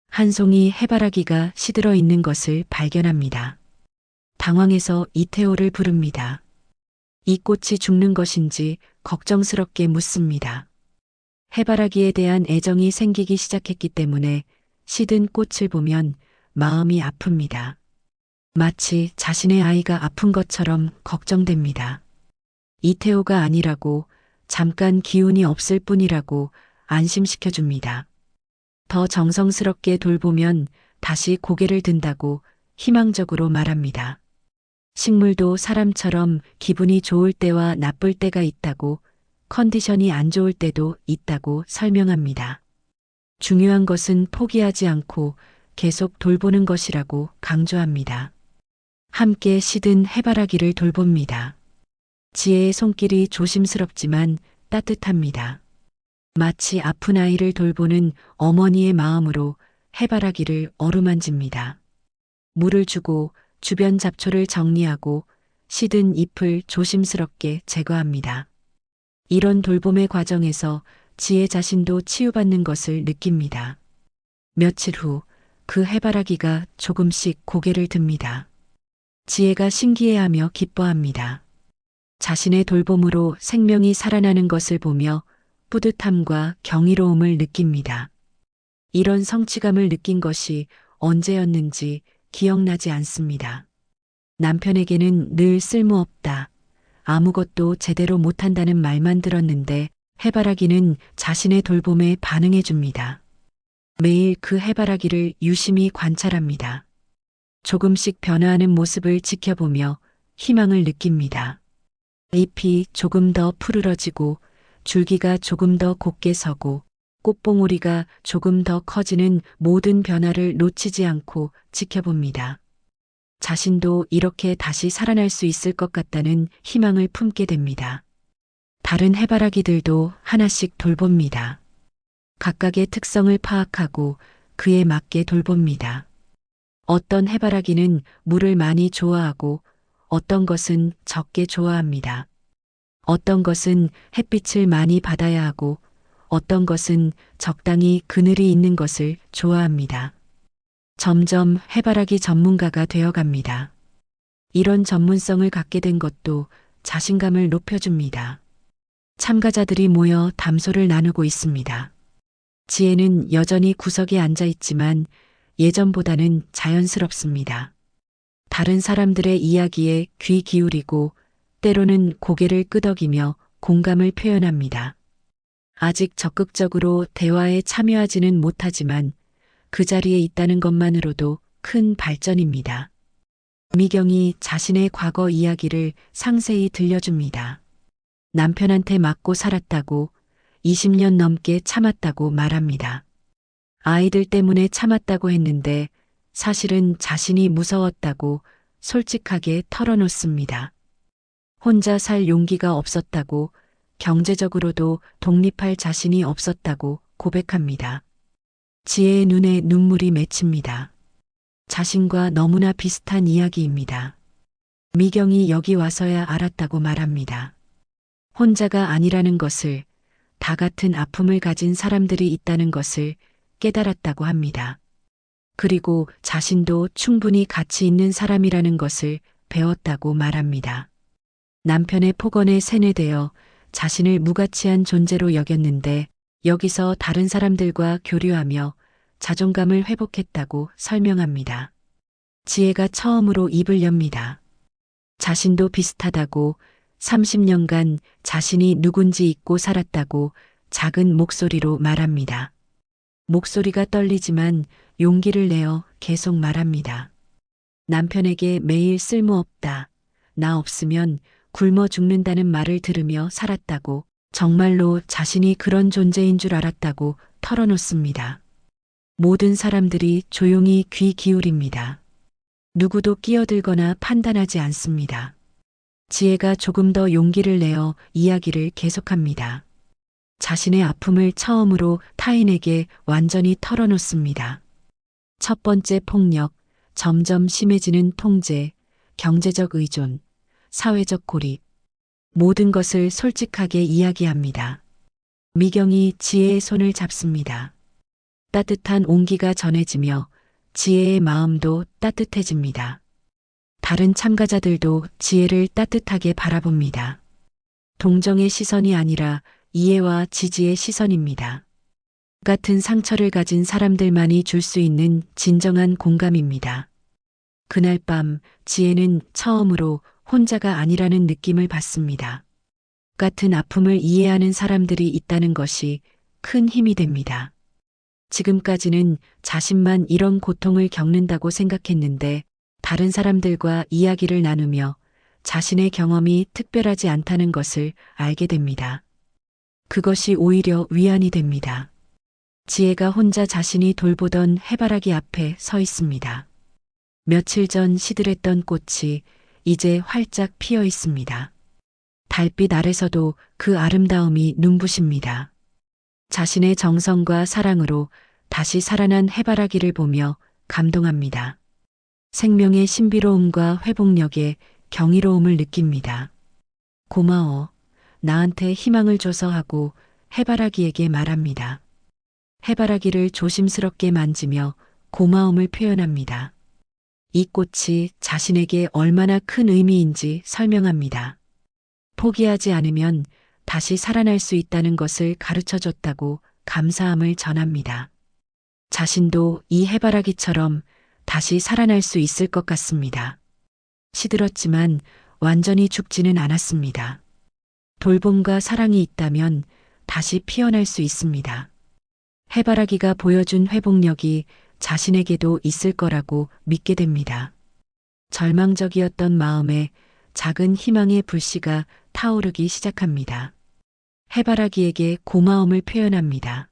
한 송이 해바라기가 시들어 있는 것을 발견합니다. 당황해서 이태호를 부릅니다. 이 꽃이 죽는 것인지 걱정스럽게 묻습니다. 해바라기에 대한 애정이 생기기 시작했기 때문에 시든 꽃을 보면 마음이 아픕니다. 마치 자신의 아이가 아픈 것처럼 걱정됩니다. 이태호가 아니라고, 잠깐 기운이 없을 뿐이라고 안심시켜줍니다. 더 정성스럽게 돌보면 다시 고개를 든다고 희망적으로 말합니다. 식물도 사람처럼 기분이 좋을 때와 나쁠 때가 있다고, 컨디션이 안 좋을 때도 있다고 설명합니다. 중요한 것은 포기하지 않고 계속 돌보는 것이라고 강조합니다. 함께 시든 해바라기를 돌봅니다. 지혜의 손길이 조심스럽지만 따뜻합니다. 마치 아픈 아이를 돌보는 어머니의 마음으로 해바라기를 어루만집니다. 물을 주고 주변 잡초를 정리하고 시든 잎을 조심스럽게 제거합니다. 이런 돌봄의 과정에서 지혜 자신도 치유받는 것을 느낍니다. 며칠 후 그 해바라기가 조금씩 고개를 듭니다. 지혜가 신기해하며 기뻐합니다. 자신의 돌봄으로 생명이 살아나는 것을 보며 뿌듯함과 경이로움을 느낍니다. 이런 성취감을 느낀 것이 언제였는지 기억나지 않습니다. 남편에게는 늘 쓸모없다, 아무것도 제대로 못한다는 말만 들었는데 해바라기는 자신의 돌봄에 반응해 줍니다. 매일 그 해바라기를 유심히 관찰합니다. 조금씩 변화하는 모습을 지켜보며 희망을 느낍니다. 잎이 조금 더 푸르러지고 줄기가 조금 더 곧게 서고 꽃봉오리가 조금 더 커지는 모든 변화를 놓치지 않고 지켜봅니다. 자신도 이렇게 다시 살아날 수 있을 것 같다는 희망을 품게 됩니다. 다른 해바라기들도 하나씩 돌봅니다. 각각의 특성을 파악하고 그에 맞게 돌봅니다. 어떤 해바라기는 물을 많이 좋아하고 어떤 것은 적게 좋아합니다. 어떤 것은 햇빛을 많이 받아야 하고 어떤 것은 적당히 그늘이 있는 것을 좋아합니다. 점점 해바라기 전문가가 되어갑니다. 이런 전문성을 갖게 된 것도 자신감을 높여줍니다. 참가자들이 모여 담소를 나누고 있습니다. 지혜는 여전히 구석에 앉아 있지만 예전보다는 자연스럽습니다. 다른 사람들의 이야기에 귀 기울이고 때로는 고개를 끄덕이며 공감을 표현합니다. 아직 적극적으로 대화에 참여하지는 못하지만 그 자리에 있다는 것만으로도 큰 발전입니다. 미경이 자신의 과거 이야기를 상세히 들려줍니다. 남편한테 맞고 살았다고, 20년 넘게 참았다고 말합니다. 아이들 때문에 참았다고 했는데 사실은 자신이 무서웠다고 솔직하게 털어놓습니다. 혼자 살 용기가 없었다고, 경제적으로도 독립할 자신이 없었다고 고백합니다. 지혜의 눈에 눈물이 맺힙니다. 자신과 너무나 비슷한 이야기입니다. 미경이 여기 와서야 알았다고 말합니다. 혼자가 아니라는 것을, 다 같은 아픔을 가진 사람들이 있다는 것을 깨달았다고 합니다. 그리고 자신도 충분히 가치 있는 사람이라는 것을 배웠다고 말합니다. 남편의 폭언에 세뇌되어 자신을 무가치한 존재로 여겼는데 여기서 다른 사람들과 교류하며 자존감을 회복했다고 설명합니다. 지혜가 처음으로 입을 엽니다. 자신도 비슷하다고, 30년간 자신이 누군지 잊고 살았다고 작은 목소리로 말합니다. 목소리가 떨리지만 용기를 내어 계속 말합니다. 남편에게 매일 쓸모없다, 나 없으면 굶어 죽는다는 말을 들으며 살았다고, 정말로 자신이 그런 존재인 줄 알았다고 털어놓습니다. 모든 사람들이 조용히 귀 기울입니다. 누구도 끼어들거나 판단하지 않습니다. 지혜가 조금 더 용기를 내어 이야기를 계속합니다. 자신의 아픔을 처음으로 타인에게 완전히 털어놓습니다. 첫 번째 폭력, 점점 심해지는 통제, 경제적 의존, 사회적 고립, 모든 것을 솔직하게 이야기합니다. 미경이 지혜의 손을 잡습니다. 따뜻한 온기가 전해지며 지혜의 마음도 따뜻해집니다. 다른 참가자들도 지혜를 따뜻하게 바라봅니다. 동정의 시선이 아니라 이해와 지지의 시선입니다. 같은 상처를 가진 사람들만이 줄 수 있는 진정한 공감입니다. 그날 밤 지혜는 처음으로 혼자가 아니라는 느낌을 받습니다. 같은 아픔을 이해하는 사람들이 있다는 것이 큰 힘이 됩니다. 지금까지는 자신만 이런 고통을 겪는다고 생각했는데 다른 사람들과 이야기를 나누며 자신의 경험이 특별하지 않다는 것을 알게 됩니다. 그것이 오히려 위안이 됩니다. 지혜가 혼자 자신이 돌보던 해바라기 앞에 서 있습니다. 며칠 전 시들했던 꽃이 이제 활짝 피어 있습니다. 달빛 아래서도 그 아름다움이 눈부십니다. 자신의 정성과 사랑으로 다시 살아난 해바라기를 보며 감동합니다. 생명의 신비로움과 회복력에 경이로움을 느낍니다. 고마워. 나한테 희망을 줘서 하고 해바라기에게 말합니다. 해바라기를 조심스럽게 만지며 고마움을 표현합니다. 이 꽃이 자신에게 얼마나 큰 의미인지 설명합니다. 포기하지 않으면 다시 살아날 수 있다는 것을 가르쳐 줬다고 감사함을 전합니다. 자신도 이 해바라기처럼 다시 살아날 수 있을 것 같습니다. 시들었지만 완전히 죽지는 않았습니다. 돌봄과 사랑이 있다면 다시 피어날 수 있습니다. 해바라기가 보여준 회복력이 자신에게도 있을 거라고 믿게 됩니다. 절망적이었던 마음에 작은 희망의 불씨가 타오르기 시작합니다. 해바라기에게 고마움을 표현합니다.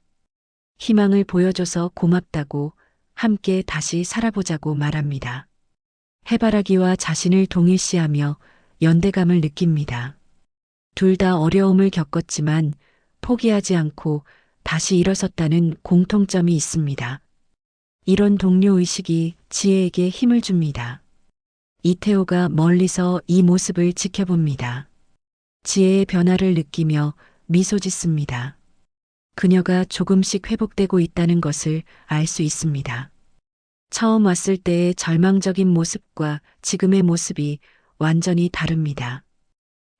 희망을 보여줘서 고맙다고, 함께 다시 살아보자고 말합니다. 해바라기와 자신을 동일시하며 연대감을 느낍니다. 둘 다 어려움을 겪었지만 포기하지 않고 다시 일어섰다는 공통점이 있습니다. 이런 동료의식이 지혜에게 힘을 줍니다. 이태호가 멀리서 이 모습을 지켜봅니다. 지혜의 변화를 느끼며 미소 짓습니다. 그녀가 조금씩 회복되고 있다는 것을 알 수 있습니다. 처음 왔을 때의 절망적인 모습과 지금의 모습이 완전히 다릅니다.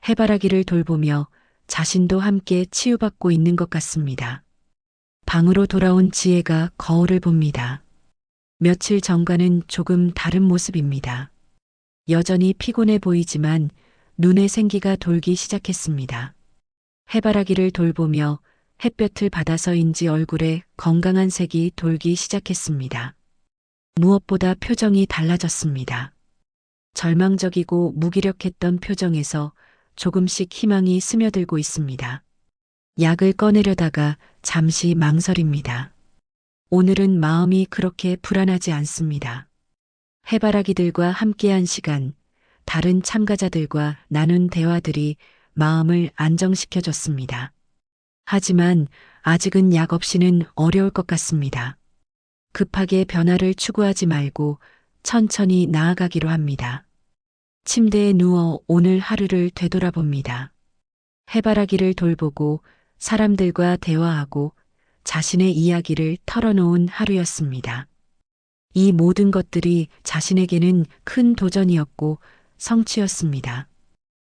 해바라기를 돌보며 자신도 함께 치유받고 있는 것 같습니다. 방으로 돌아온 지혜가 거울을 봅니다. 며칠 전과는 조금 다른 모습입니다. 여전히 피곤해 보이지만 눈에 생기가 돌기 시작했습니다. 해바라기를 돌보며 햇볕을 받아서인지 얼굴에 건강한 색이 돌기 시작했습니다. 무엇보다 표정이 달라졌습니다. 절망적이고 무기력했던 표정에서 조금씩 희망이 스며들고 있습니다. 약을 꺼내려다가 잠시 망설입니다. 오늘은 마음이 그렇게 불안하지 않습니다. 해바라기들과 함께한 시간, 다른 참가자들과 나눈 대화들이 마음을 안정시켜줬습니다. 하지만 아직은 약 없이는 어려울 것 같습니다. 급하게 변화를 추구하지 말고 천천히 나아가기로 합니다. 침대에 누워 오늘 하루를 되돌아봅니다. 해바라기를 돌보고 사람들과 대화하고 자신의 이야기를 털어놓은 하루였습니다. 이 모든 것들이 자신에게는 큰 도전이었고 성취였습니다.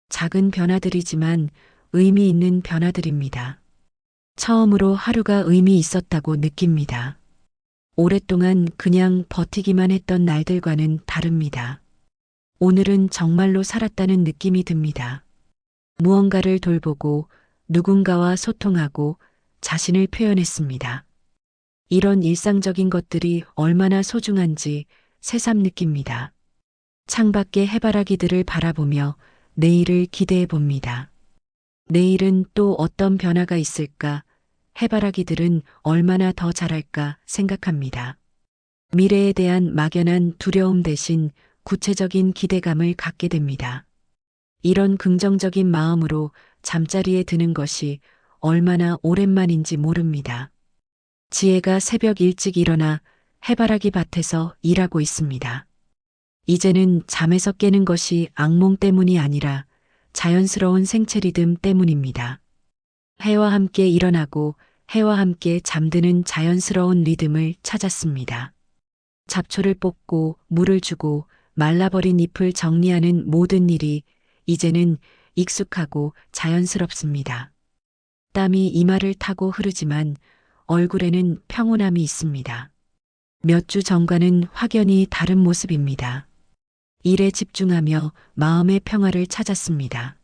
작은 변화들이지만 의미 있는 변화들입니다. 처음으로 하루가 의미 있었다고 느낍니다. 오랫동안 그냥 버티기만 했던 날들과는 다릅니다. 오늘은 정말로 살았다는 느낌이 듭니다. 무언가를 돌보고 누군가와 소통하고 자신을 표현했습니다. 이런 일상적인 것들이 얼마나 소중한지 새삼 느낍니다. 창밖의 해바라기들을 바라보며 내일을 기대해 봅니다. 내일은 또 어떤 변화가 있을까? 해바라기들은 얼마나 더 자랄까 생각합니다. 미래에 대한 막연한 두려움 대신 구체적인 기대감을 갖게 됩니다. 이런 긍정적인 마음으로 잠자리에 드는 것이 얼마나 오랜만인지 모릅니다. 지혜가 새벽 일찍 일어나 해바라기 밭에서 일하고 있습니다. 이제는 잠에서 깨는 것이 악몽 때문이 아니라 자연스러운 생체 리듬 때문입니다. 해와 함께 일어나고 해와 함께 잠드는 자연스러운 리듬을 찾았습니다. 잡초를 뽑고 물을 주고 말라버린 잎을 정리하는 모든 일이 이제는 익숙하고 자연스럽습니다. 땀이 이마를 타고 흐르지만 얼굴에는 평온함이 있습니다. 몇 주 전과는 확연히 다른 모습입니다. 일에 집중하며 마음의 평화를 찾았습니다.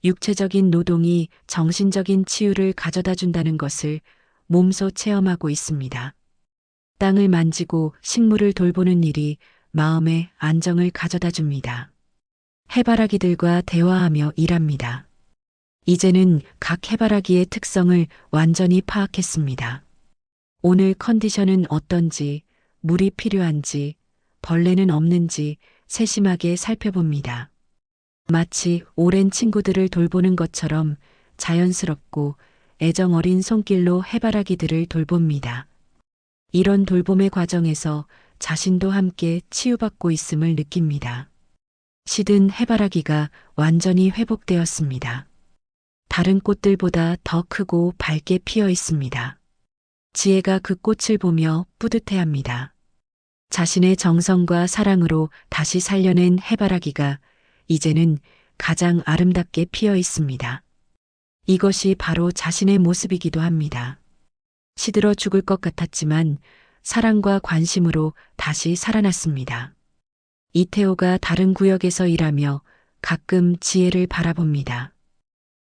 육체적인 노동이 정신적인 치유를 가져다 준다는 것을 몸소 체험하고 있습니다. 땅을 만지고 식물을 돌보는 일이 마음의 안정을 가져다 줍니다. 해바라기들과 대화하며 일합니다. 이제는 각 해바라기의 특성을 완전히 파악했습니다. 오늘 컨디션은 어떤지, 물이 필요한지, 벌레는 없는지 세심하게 살펴봅니다. 마치 오랜 친구들을 돌보는 것처럼 자연스럽고 애정 어린 손길로 해바라기들을 돌봅니다. 이런 돌봄의 과정에서 자신도 함께 치유받고 있음을 느낍니다. 시든 해바라기가 완전히 회복되었습니다. 다른 꽃들보다 더 크고 밝게 피어 있습니다. 지혜가 그 꽃을 보며 뿌듯해합니다. 자신의 정성과 사랑으로 다시 살려낸 해바라기가 이제는 가장 아름답게 피어 있습니다. 이것이 바로 자신의 모습이기도 합니다. 시들어 죽을 것 같았지만 사랑과 관심으로 다시 살아났습니다. 이태호가 다른 구역에서 일하며 가끔 지혜를 바라봅니다.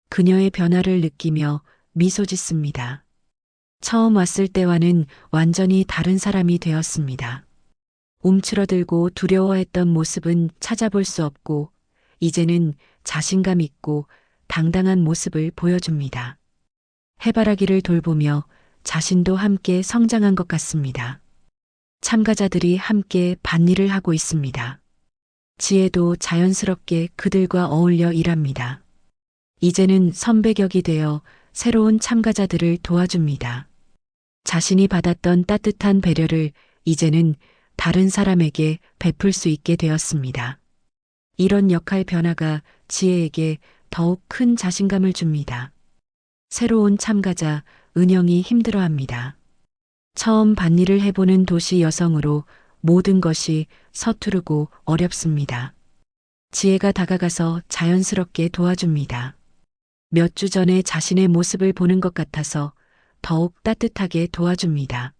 그녀의 변화를 느끼며 미소 짓습니다. 처음 왔을 때와는 완전히 다른 사람이 되었습니다. 움츠러들고 두려워했던 모습은 찾아볼 수 없고 이제는 자신감 있고 당당한 모습을 보여줍니다. 해바라기를 돌보며 자신도 함께 성장한 것 같습니다. 참가자들이 함께 밭일을 하고 있습니다. 지혜도 자연스럽게 그들과 어울려 일합니다. 이제는 선배격이 되어 새로운 참가자들을 도와줍니다. 자신이 받았던 따뜻한 배려를 이제는 다른 사람에게 베풀 수 있게 되었습니다. 이런 역할 변화가 지혜에게 더욱 큰 자신감을 줍니다. 새로운 참가자 은영이 힘들어합니다. 처음 밭일을 해보는 도시 여성으로 모든 것이 서투르고 어렵습니다. 지혜가 다가가서 자연스럽게 도와줍니다. 몇 주 전에 자신의 모습을 보는 것 같아서 더욱 따뜻하게 도와줍니다.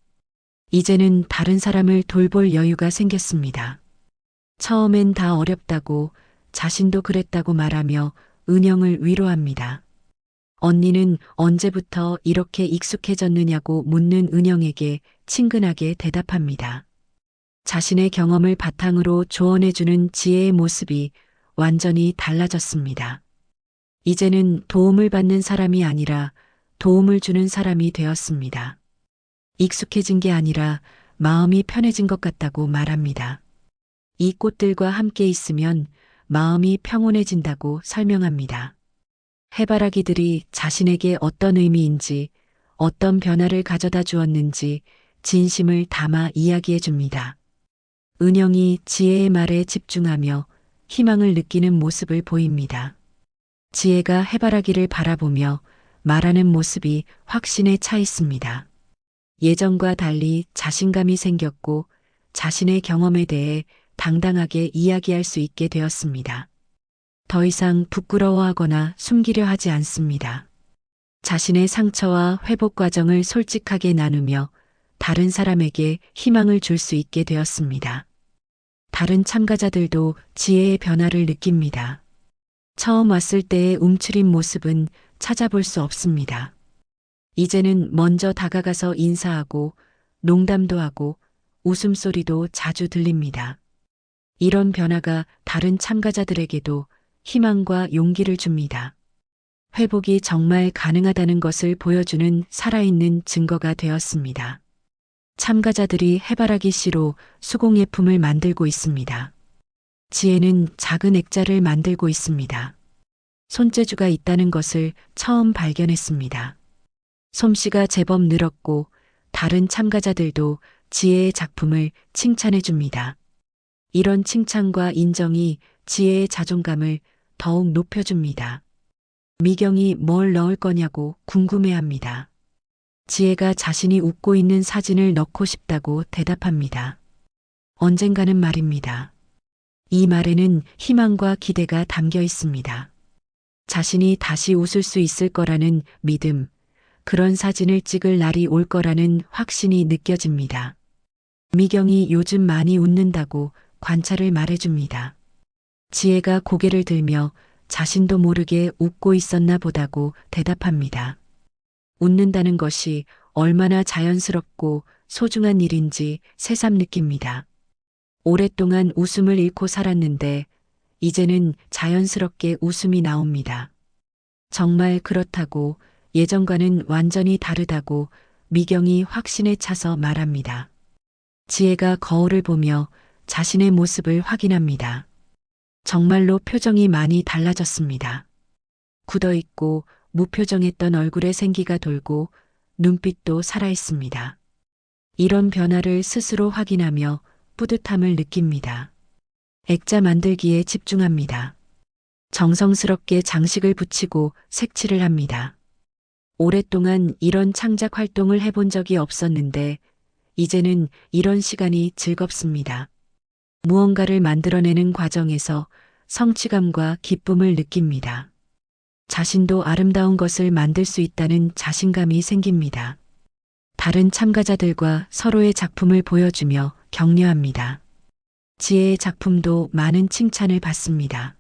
이제는 다른 사람을 돌볼 여유가 생겼습니다. 처음엔 다 어렵다고 자신도 그랬다고 말하며 은영을 위로합니다. 언니는 언제부터 이렇게 익숙해졌느냐고 묻는 은영에게 친근하게 대답합니다. 자신의 경험을 바탕으로 조언해주는 지혜의 모습이 완전히 달라졌습니다. 이제는 도움을 받는 사람이 아니라 도움을 주는 사람이 되었습니다. 익숙해진 게 아니라 마음이 편해진 것 같다고 말합니다. 이 꽃들과 함께 있으면 마음이 평온해진다고 설명합니다. 해바라기들이 자신에게 어떤 의미인지, 어떤 변화를 가져다 주었는지 진심을 담아 이야기해 줍니다. 은영이 지혜의 말에 집중하며 희망을 느끼는 모습을 보입니다. 지혜가 해바라기를 바라보며 말하는 모습이 확신에 차 있습니다. 예전과 달리 자신감이 생겼고 자신의 경험에 대해 당당하게 이야기할 수 있게 되었습니다. 더 이상 부끄러워하거나 숨기려 하지 않습니다. 자신의 상처와 회복 과정을 솔직하게 나누며 다른 사람에게 희망을 줄 수 있게 되었습니다. 다른 참가자들도 지혜의 변화를 느낍니다. 처음 왔을 때의 움츠린 모습은 찾아볼 수 없습니다. 이제는 먼저 다가가서 인사하고 농담도 하고 웃음소리도 자주 들립니다. 이런 변화가 다른 참가자들에게도 희망과 용기를 줍니다. 회복이 정말 가능하다는 것을 보여주는 살아있는 증거가 되었습니다. 참가자들이 해바라기 씨로 수공예품을 만들고 있습니다. 지혜는 작은 액자를 만들고 있습니다. 손재주가 있다는 것을 처음 발견했습니다. 솜씨가 제법 늘었고 다른 참가자들도 지혜의 작품을 칭찬해 줍니다. 이런 칭찬과 인정이 지혜의 자존감을 더욱 높여줍니다. 미경이 뭘 넣을 거냐고 궁금해합니다. 지혜가 자신이 웃고 있는 사진을 넣고 싶다고 대답합니다. 언젠가는 말입니다. 이 말에는 희망과 기대가 담겨 있습니다. 자신이 다시 웃을 수 있을 거라는 믿음, 그런 사진을 찍을 날이 올 거라는 확신이 느껴집니다. 미경이 요즘 많이 웃는다고 관찰을 말해줍니다. 지혜가 고개를 들며 자신도 모르게 웃고 있었나 보다고 대답합니다. 웃는다는 것이 얼마나 자연스럽고 소중한 일인지 새삼 느낍니다. 오랫동안 웃음을 잃고 살았는데 이제는 자연스럽게 웃음이 나옵니다. 정말 그렇다고 예전과는 완전히 다르다고 미경이 확신에 차서 말합니다. 지혜가 거울을 보며 자신의 모습을 확인합니다. 정말로 표정이 많이 달라졌습니다. 굳어있고 무표정했던 얼굴에 생기가 돌고 눈빛도 살아있습니다. 이런 변화를 스스로 확인하며 뿌듯함을 느낍니다. 액자 만들기에 집중합니다. 정성스럽게 장식을 붙이고 색칠을 합니다. 오랫동안 이런 창작 활동을 해본 적이 없었는데 이제는 이런 시간이 즐겁습니다. 무언가를 만들어내는 과정에서 성취감과 기쁨을 느낍니다. 자신도 아름다운 것을 만들 수 있다는 자신감이 생깁니다. 다른 참가자들과 서로의 작품을 보여주며 격려합니다. 지혜의 작품도 많은 칭찬을 받습니다.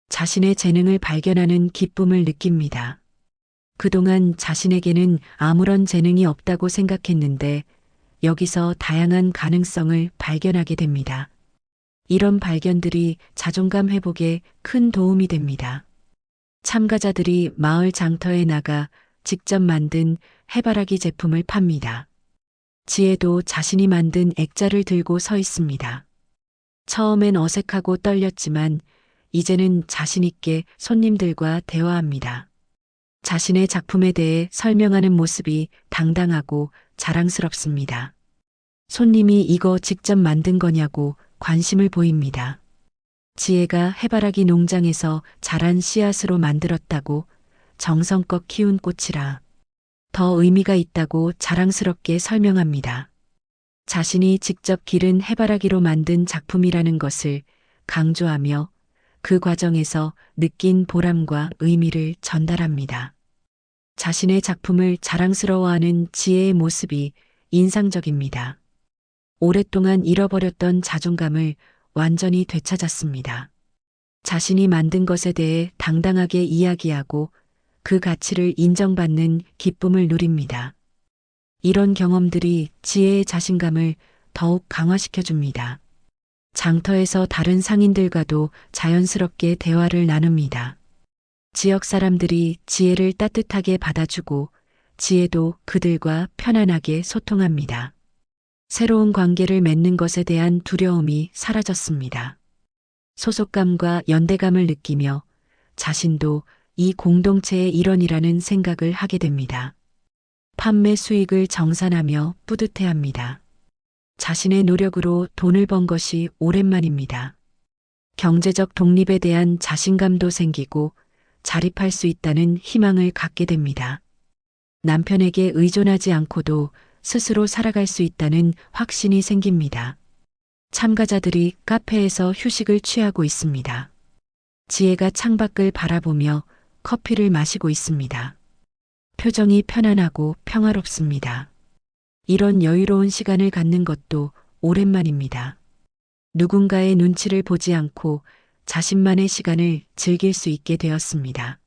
자신의 재능을 발견하는 기쁨을 느낍니다. 그동안 자신에게는 아무런 재능이 없다고 생각했는데 여기서 다양한 가능성을 발견하게 됩니다. 이런 발견들이 자존감 회복에 큰 도움이 됩니다. 참가자들이 마을 장터에 나가 직접 만든 해바라기 제품을 팝니다. 지혜도 자신이 만든 액자를 들고 서 있습니다. 처음엔 어색하고 떨렸지만 이제는 자신있게 손님들과 대화합니다. 자신의 작품에 대해 설명하는 모습이 당당하고 자랑스럽습니다. 손님이 이거 직접 만든 거냐고 관심을 보입니다. 지혜가 해바라기 농장에서 자란 씨앗으로 만들었다고 정성껏 키운 꽃이라 더 의미가 있다고 자랑스럽게 설명합니다. 자신이 직접 기른 해바라기로 만든 작품이라는 것을 강조하며 그 과정에서 느낀 보람과 의미를 전달합니다. 자신의 작품을 자랑스러워하는 지혜의 모습이 인상적입니다. 오랫동안 잃어버렸던 자존감을 완전히 되찾았습니다. 자신이 만든 것에 대해 당당하게 이야기하고 그 가치를 인정받는 기쁨을 누립니다. 이런 경험들이 지혜의 자신감을 더욱 강화시켜 줍니다. 장터에서 다른 상인들과도 자연스럽게 대화를 나눕니다. 지역 사람들이 지혜를 따뜻하게 받아주고 지혜도 그들과 편안하게 소통합니다. 새로운 관계를 맺는 것에 대한 두려움이 사라졌습니다. 소속감과 연대감을 느끼며 자신도 이 공동체의 일원이라는 생각을 하게 됩니다. 판매 수익을 정산하며 뿌듯해합니다. 자신의 노력으로 돈을 번 것이 오랜만입니다. 경제적 독립에 대한 자신감도 생기고 자립할 수 있다는 희망을 갖게 됩니다. 남편에게 의존하지 않고도 스스로 살아갈 수 있다는 확신이 생깁니다. 참가자들이 카페에서 휴식을 취하고 있습니다. 지혜가 창밖을 바라보며 커피를 마시고 있습니다. 표정이 편안하고 평화롭습니다. 이런 여유로운 시간을 갖는 것도 오랜만입니다. 누군가의 눈치를 보지 않고 자신만의 시간을 즐길 수 있게 되었습니다.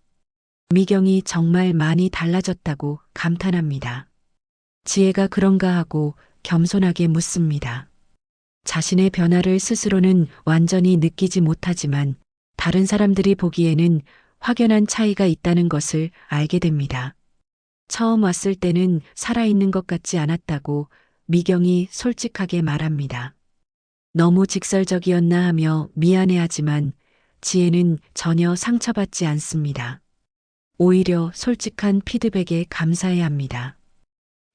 미경이 정말 많이 달라졌다고 감탄합니다. 지혜가 그런가 하고 겸손하게 묻습니다. 자신의 변화를 스스로는 완전히 느끼지 못하지만 다른 사람들이 보기에는 확연한 차이가 있다는 것을 알게 됩니다. 처음 왔을 때는 살아있는 것 같지 않았다고 미경이 솔직하게 말합니다. 너무 직설적이었나 하며 미안해하지만 지혜는 전혀 상처받지 않습니다. 오히려 솔직한 피드백에 감사해합니다.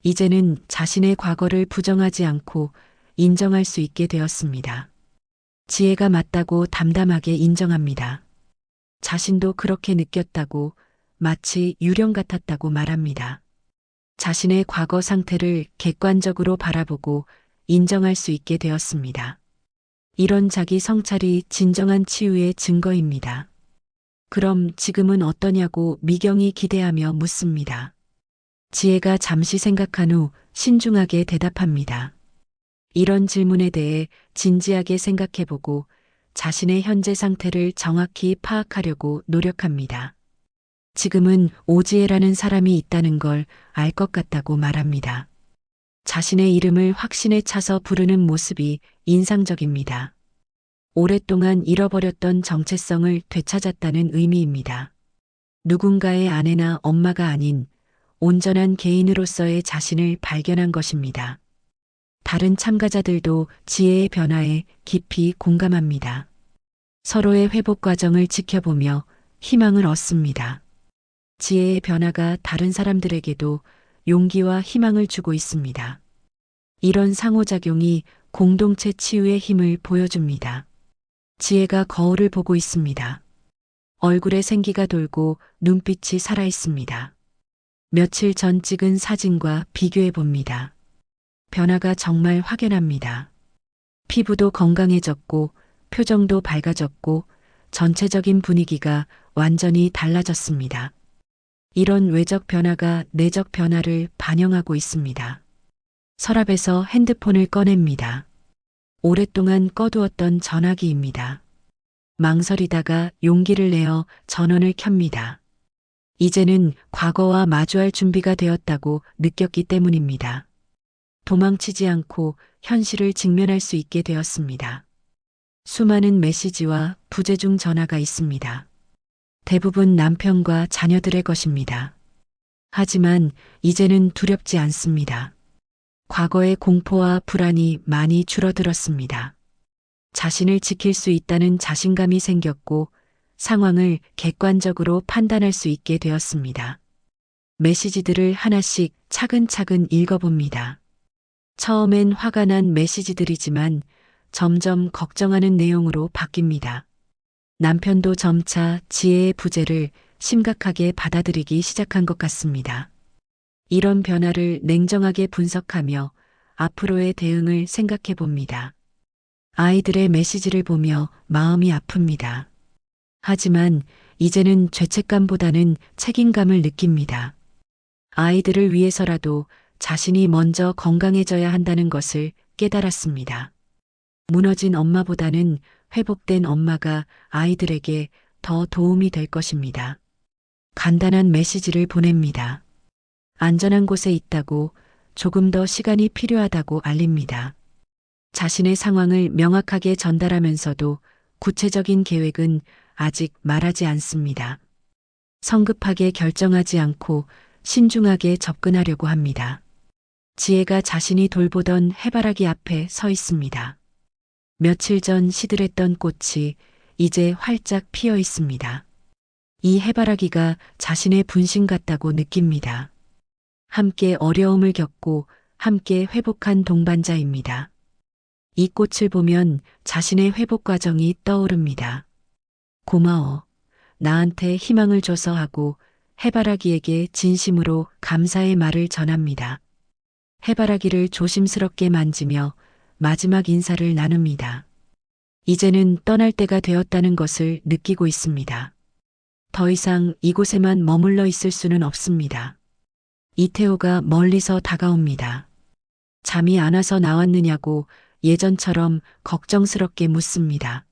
이제는 자신의 과거를 부정하지 않고 인정할 수 있게 되었습니다. 지혜가 맞다고 담담하게 인정합니다. 자신도 그렇게 느꼈다고 마치 유령 같았다고 말합니다. 자신의 과거 상태를 객관적으로 바라보고 인정할 수 있게 되었습니다. 이런 자기 성찰이 진정한 치유의 증거입니다. 그럼 지금은 어떠냐고 미경이 기대하며 묻습니다. 지혜가 잠시 생각한 후 신중하게 대답합니다. 이런 질문에 대해 진지하게 생각해보고 자신의 현재 상태를 정확히 파악하려고 노력합니다. 지금은 오지혜라는 사람이 있다는 걸 알 것 같다고 말합니다. 자신의 이름을 확신에 차서 부르는 모습이 인상적입니다. 오랫동안 잃어버렸던 정체성을 되찾았다는 의미입니다. 누군가의 아내나 엄마가 아닌 온전한 개인으로서의 자신을 발견한 것입니다. 다른 참가자들도 지혜의 변화에 깊이 공감합니다. 서로의 회복 과정을 지켜보며 희망을 얻습니다. 지혜의 변화가 다른 사람들에게도 용기와 희망을 주고 있습니다. 이런 상호작용이 공동체 치유의 힘을 보여줍니다. 지혜가 거울을 보고 있습니다. 얼굴에 생기가 돌고 눈빛이 살아있습니다. 며칠 전 찍은 사진과 비교해 봅니다. 변화가 정말 확연합니다. 피부도 건강해졌고 표정도 밝아졌고 전체적인 분위기가 완전히 달라졌습니다. 이런 외적 변화가 내적 변화를 반영하고 있습니다. 서랍에서 핸드폰을 꺼냅니다. 오랫동안 꺼두었던 전화기입니다. 망설이다가 용기를 내어 전원을 켭니다. 이제는 과거와 마주할 준비가 되었다고 느꼈기 때문입니다. 도망치지 않고 현실을 직면할 수 있게 되었습니다. 수많은 메시지와 부재중 전화가 있습니다. 대부분 남편과 자녀들의 것입니다. 하지만 이제는 두렵지 않습니다. 과거의 공포와 불안이 많이 줄어들었습니다. 자신을 지킬 수 있다는 자신감이 생겼고 상황을 객관적으로 판단할 수 있게 되었습니다. 메시지들을 하나씩 차근차근 읽어봅니다. 처음엔 화가 난 메시지들이지만 점점 걱정하는 내용으로 바뀝니다. 남편도 점차 지혜의 부재를 심각하게 받아들이기 시작한 것 같습니다. 이런 변화를 냉정하게 분석하며 앞으로의 대응을 생각해 봅니다. 아이들의 메시지를 보며 마음이 아픕니다. 하지만 이제는 죄책감보다는 책임감을 느낍니다. 아이들을 위해서라도 자신이 먼저 건강해져야 한다는 것을 깨달았습니다. 무너진 엄마보다는 회복된 엄마가 아이들에게 더 도움이 될 것입니다. 간단한 메시지를 보냅니다. 안전한 곳에 있다고, 조금 더 시간이 필요하다고 알립니다. 자신의 상황을 명확하게 전달하면서도 구체적인 계획은 아직 말하지 않습니다. 성급하게 결정하지 않고 신중하게 접근하려고 합니다. 지혜가 자신이 돌보던 해바라기 앞에 서 있습니다. 며칠 전 시들했던 꽃이 이제 활짝 피어 있습니다. 이 해바라기가 자신의 분신 같다고 느낍니다. 함께 어려움을 겪고 함께 회복한 동반자입니다. 이 꽃을 보면 자신의 회복 과정이 떠오릅니다. 고마워. 나한테 희망을 줘서 하고 해바라기에게 진심으로 감사의 말을 전합니다. 해바라기를 조심스럽게 만지며 마지막 인사를 나눕니다. 이제는 떠날 때가 되었다는 것을 느끼고 있습니다. 더 이상 이곳에만 머물러 있을 수는 없습니다. 이태호가 멀리서 다가옵니다. 잠이 안 와서 나왔느냐고 예전처럼 걱정스럽게 묻습니다.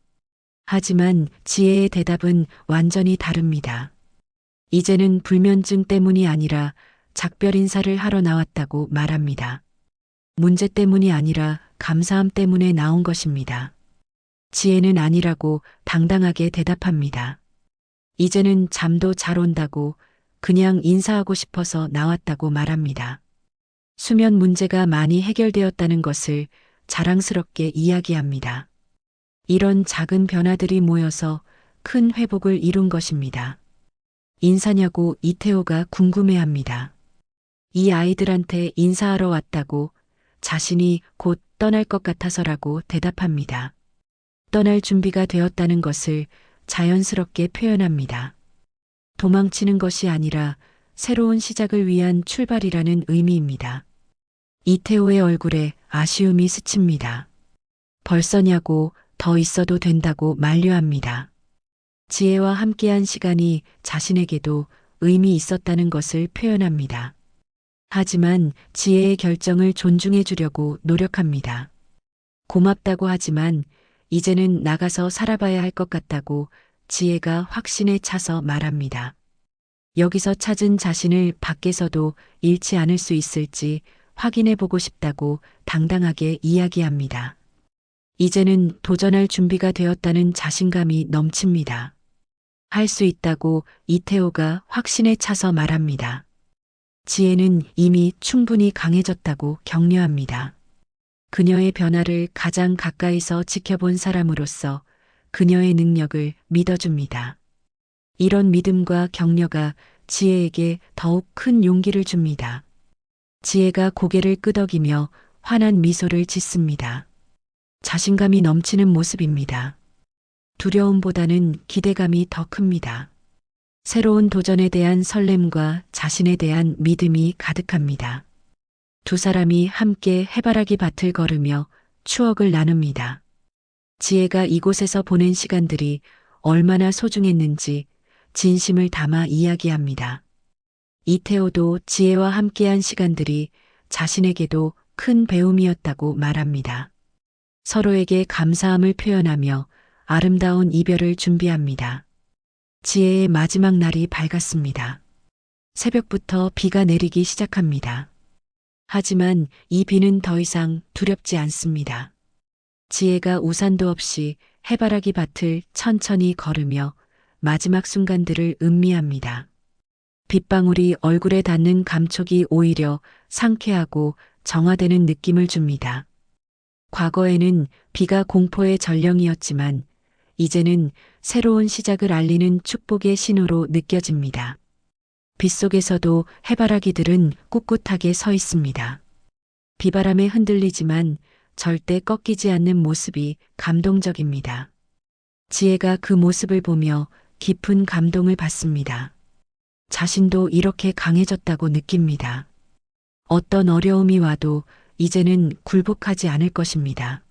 하지만 지혜의 대답은 완전히 다릅니다. 이제는 불면증 때문이 아니라 작별 인사를 하러 나왔다고 말합니다. 문제 때문이 아니라 감사함 때문에 나온 것입니다. 지혜는 아니라고 당당하게 대답합니다. 이제는 잠도 잘 온다고 그냥 인사하고 싶어서 나왔다고 말합니다. 수면 문제가 많이 해결되었다는 것을 자랑스럽게 이야기합니다. 이런 작은 변화들이 모여서 큰 회복을 이룬 것입니다. 인사냐고 이태호가 궁금해합니다. 이 아이들한테 인사하러 왔다고 자신이 곧 떠날 것 같아서라고 대답합니다. 떠날 준비가 되었다는 것을 자연스럽게 표현합니다. 도망치는 것이 아니라 새로운 시작을 위한 출발이라는 의미입니다. 이태호의 얼굴에 아쉬움이 스칩니다. 벌써냐고 더 있어도 된다고 만류합니다. 지혜와 함께한 시간이 자신에게도 의미 있었다는 것을 표현합니다. 하지만 지혜의 결정을 존중해 주려고 노력합니다. 고맙다고 하지만 이제는 나가서 살아봐야 할 것 같다고 지혜가 확신에 차서 말합니다. 여기서 찾은 자신을 밖에서도 잃지 않을 수 있을지 확인해 보고 싶다고 당당하게 이야기합니다. 이제는 도전할 준비가 되었다는 자신감이 넘칩니다. 할 수 있다고 이태호가 확신에 차서 말합니다. 지혜는 이미 충분히 강해졌다고 격려합니다. 그녀의 변화를 가장 가까이서 지켜본 사람으로서 그녀의 능력을 믿어줍니다. 이런 믿음과 격려가 지혜에게 더욱 큰 용기를 줍니다. 지혜가 고개를 끄덕이며 환한 미소를 짓습니다. 자신감이 넘치는 모습입니다. 두려움보다는 기대감이 더 큽니다. 새로운 도전에 대한 설렘과 자신에 대한 믿음이 가득합니다. 두 사람이 함께 해바라기 밭을 걸으며 추억을 나눕니다. 지혜가 이곳에서 보낸 시간들이 얼마나 소중했는지 진심을 담아 이야기합니다. 이태호도 지혜와 함께한 시간들이 자신에게도 큰 배움이었다고 말합니다. 서로에게 감사함을 표현하며 아름다운 이별을 준비합니다. 지혜의 마지막 날이 밝았습니다. 새벽부터 비가 내리기 시작합니다. 하지만 이 비는 더 이상 두렵지 않습니다. 지혜가 우산도 없이 해바라기 밭을 천천히 걸으며 마지막 순간들을 음미합니다. 빗방울이 얼굴에 닿는 감촉이 오히려 상쾌하고 정화되는 느낌을 줍니다. 과거에는 비가 공포의 전령이었지만 이제는 새로운 시작을 알리는 축복의 신호로 느껴집니다. 빗속에서도 해바라기들은 꿋꿋하게 서 있습니다. 비바람에 흔들리지만 절대 꺾이지 않는 모습이 감동적입니다. 지혜가 그 모습을 보며 깊은 감동을 받습니다. 자신도 이렇게 강해졌다고 느낍니다. 어떤 어려움이 와도 이제는 굴복하지 않을 것입니다.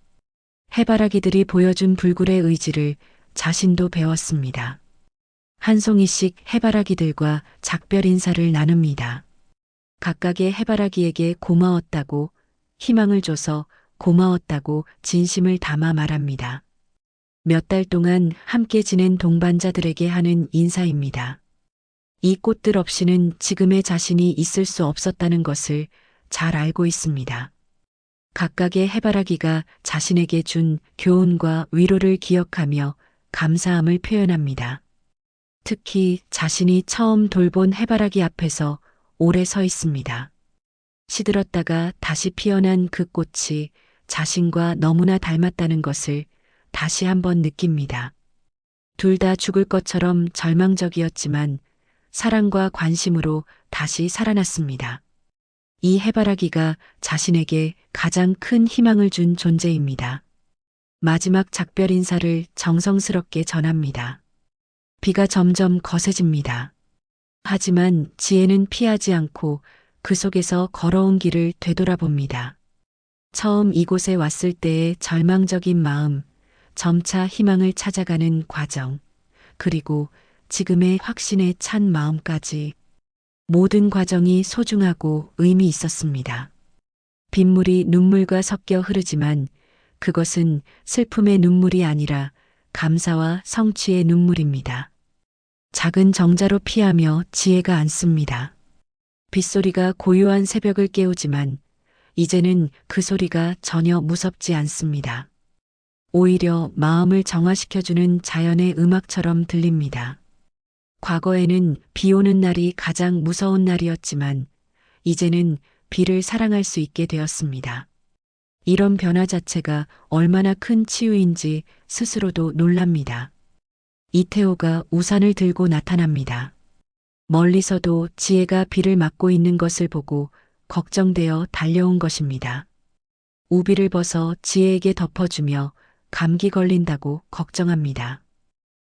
해바라기들이 보여준 불굴의 의지를 자신도 배웠습니다. 한 송이씩 해바라기들과 작별 인사를 나눕니다. 각각의 해바라기에게 고마웠다고, 희망을 줘서 고마웠다고 진심을 담아 말합니다. 몇 달 동안 함께 지낸 동반자들에게 하는 인사입니다. 이 꽃들 없이는 지금의 자신이 있을 수 없었다는 것을 잘 알고 있습니다. 각각의 해바라기가 자신에게 준 교훈과 위로를 기억하며 감사함을 표현합니다. 특히 자신이 처음 돌본 해바라기 앞에서 오래 서 있습니다. 시들었다가 다시 피어난 그 꽃이 자신과 너무나 닮았다는 것을 다시 한번 느낍니다. 둘 다 죽을 것처럼 절망적이었지만 사랑과 관심으로 다시 살아났습니다. 이 해바라기가 자신에게 가장 큰 희망을 준 존재입니다. 마지막 작별 인사를 정성스럽게 전합니다. 비가 점점 거세집니다. 하지만 지혜는 피하지 않고 그 속에서 걸어온 길을 되돌아봅니다. 처음 이곳에 왔을 때의 절망적인 마음, 점차 희망을 찾아가는 과정, 그리고 지금의 확신에 찬 마음까지 모든 과정이 소중하고 의미 있었습니다. 빗물이 눈물과 섞여 흐르지만 그것은 슬픔의 눈물이 아니라 감사와 성취의 눈물입니다. 작은 정자로 피하며 지혜가 앉습니다. 빗소리가 고요한 새벽을 깨우지만 이제는 그 소리가 전혀 무섭지 않습니다. 오히려 마음을 정화시켜주는 자연의 음악처럼 들립니다. 과거에는 비 오는 날이 가장 무서운 날이었지만 이제는 비를 사랑할 수 있게 되었습니다. 이런 변화 자체가 얼마나 큰 치유인지 스스로도 놀랍니다. 이태호가 우산을 들고 나타납니다. 멀리서도 지혜가 비를 맞고 있는 것을 보고 걱정되어 달려온 것입니다. 우비를 벗어 지혜에게 덮어주며 감기 걸린다고 걱정합니다.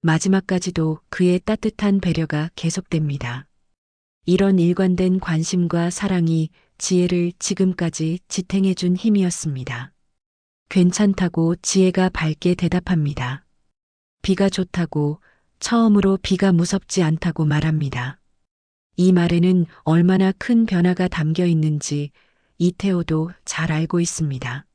마지막까지도 그의 따뜻한 배려가 계속됩니다. 이런 일관된 관심과 사랑이 지혜를 지금까지 지탱해준 힘이었습니다. 괜찮다고 지혜가 밝게 대답합니다. 비가 좋다고, 처음으로 비가 무섭지 않다고 말합니다. 이 말에는 얼마나 큰 변화가 담겨 있는지 이태호도 잘 알고 있습니다.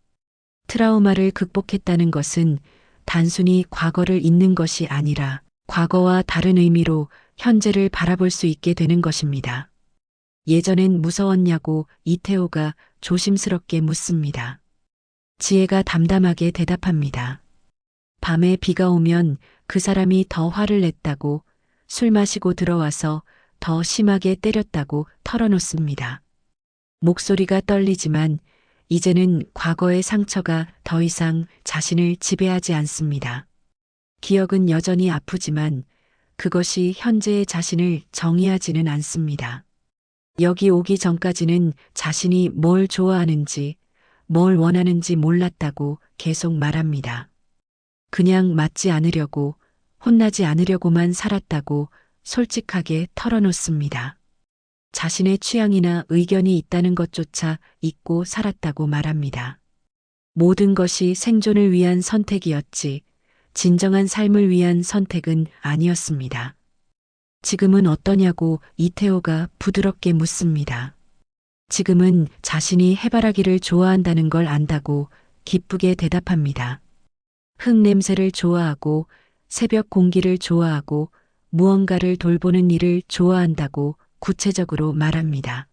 트라우마를 극복했다는 것은 단순히 과거를 잊는 것이 아니라 과거와 다른 의미로 현재를 바라볼 수 있게 되는 것입니다. 예전엔 무서웠냐고 이태호가 조심스럽게 묻습니다. 지혜가 담담하게 대답합니다. 밤에 비가 오면 그 사람이 더 화를 냈다고, 술 마시고 들어와서 더 심하게 때렸다고 털어놓습니다. 목소리가 떨리지만 이제는 과거의 상처가 더 이상 자신을 지배하지 않습니다. 기억은 여전히 아프지만 그것이 현재의 자신을 정의하지는 않습니다. 여기 오기 전까지는 자신이 뭘 좋아하는지, 뭘 원하는지 몰랐다고 계속 말합니다. 그냥 맞지 않으려고, 혼나지 않으려고만 살았다고 솔직하게 털어놓습니다. 자신의 취향이나 의견이 있다는 것조차 잊고 살았다고 말합니다. 모든 것이 생존을 위한 선택이었지, 진정한 삶을 위한 선택은 아니었습니다. 지금은 어떠냐고 이태호가 부드럽게 묻습니다. 지금은 자신이 해바라기를 좋아한다는 걸 안다고 기쁘게 대답합니다. 흙 냄새를 좋아하고 새벽 공기를 좋아하고 무언가를 돌보는 일을 좋아한다고 구체적으로 말합니다.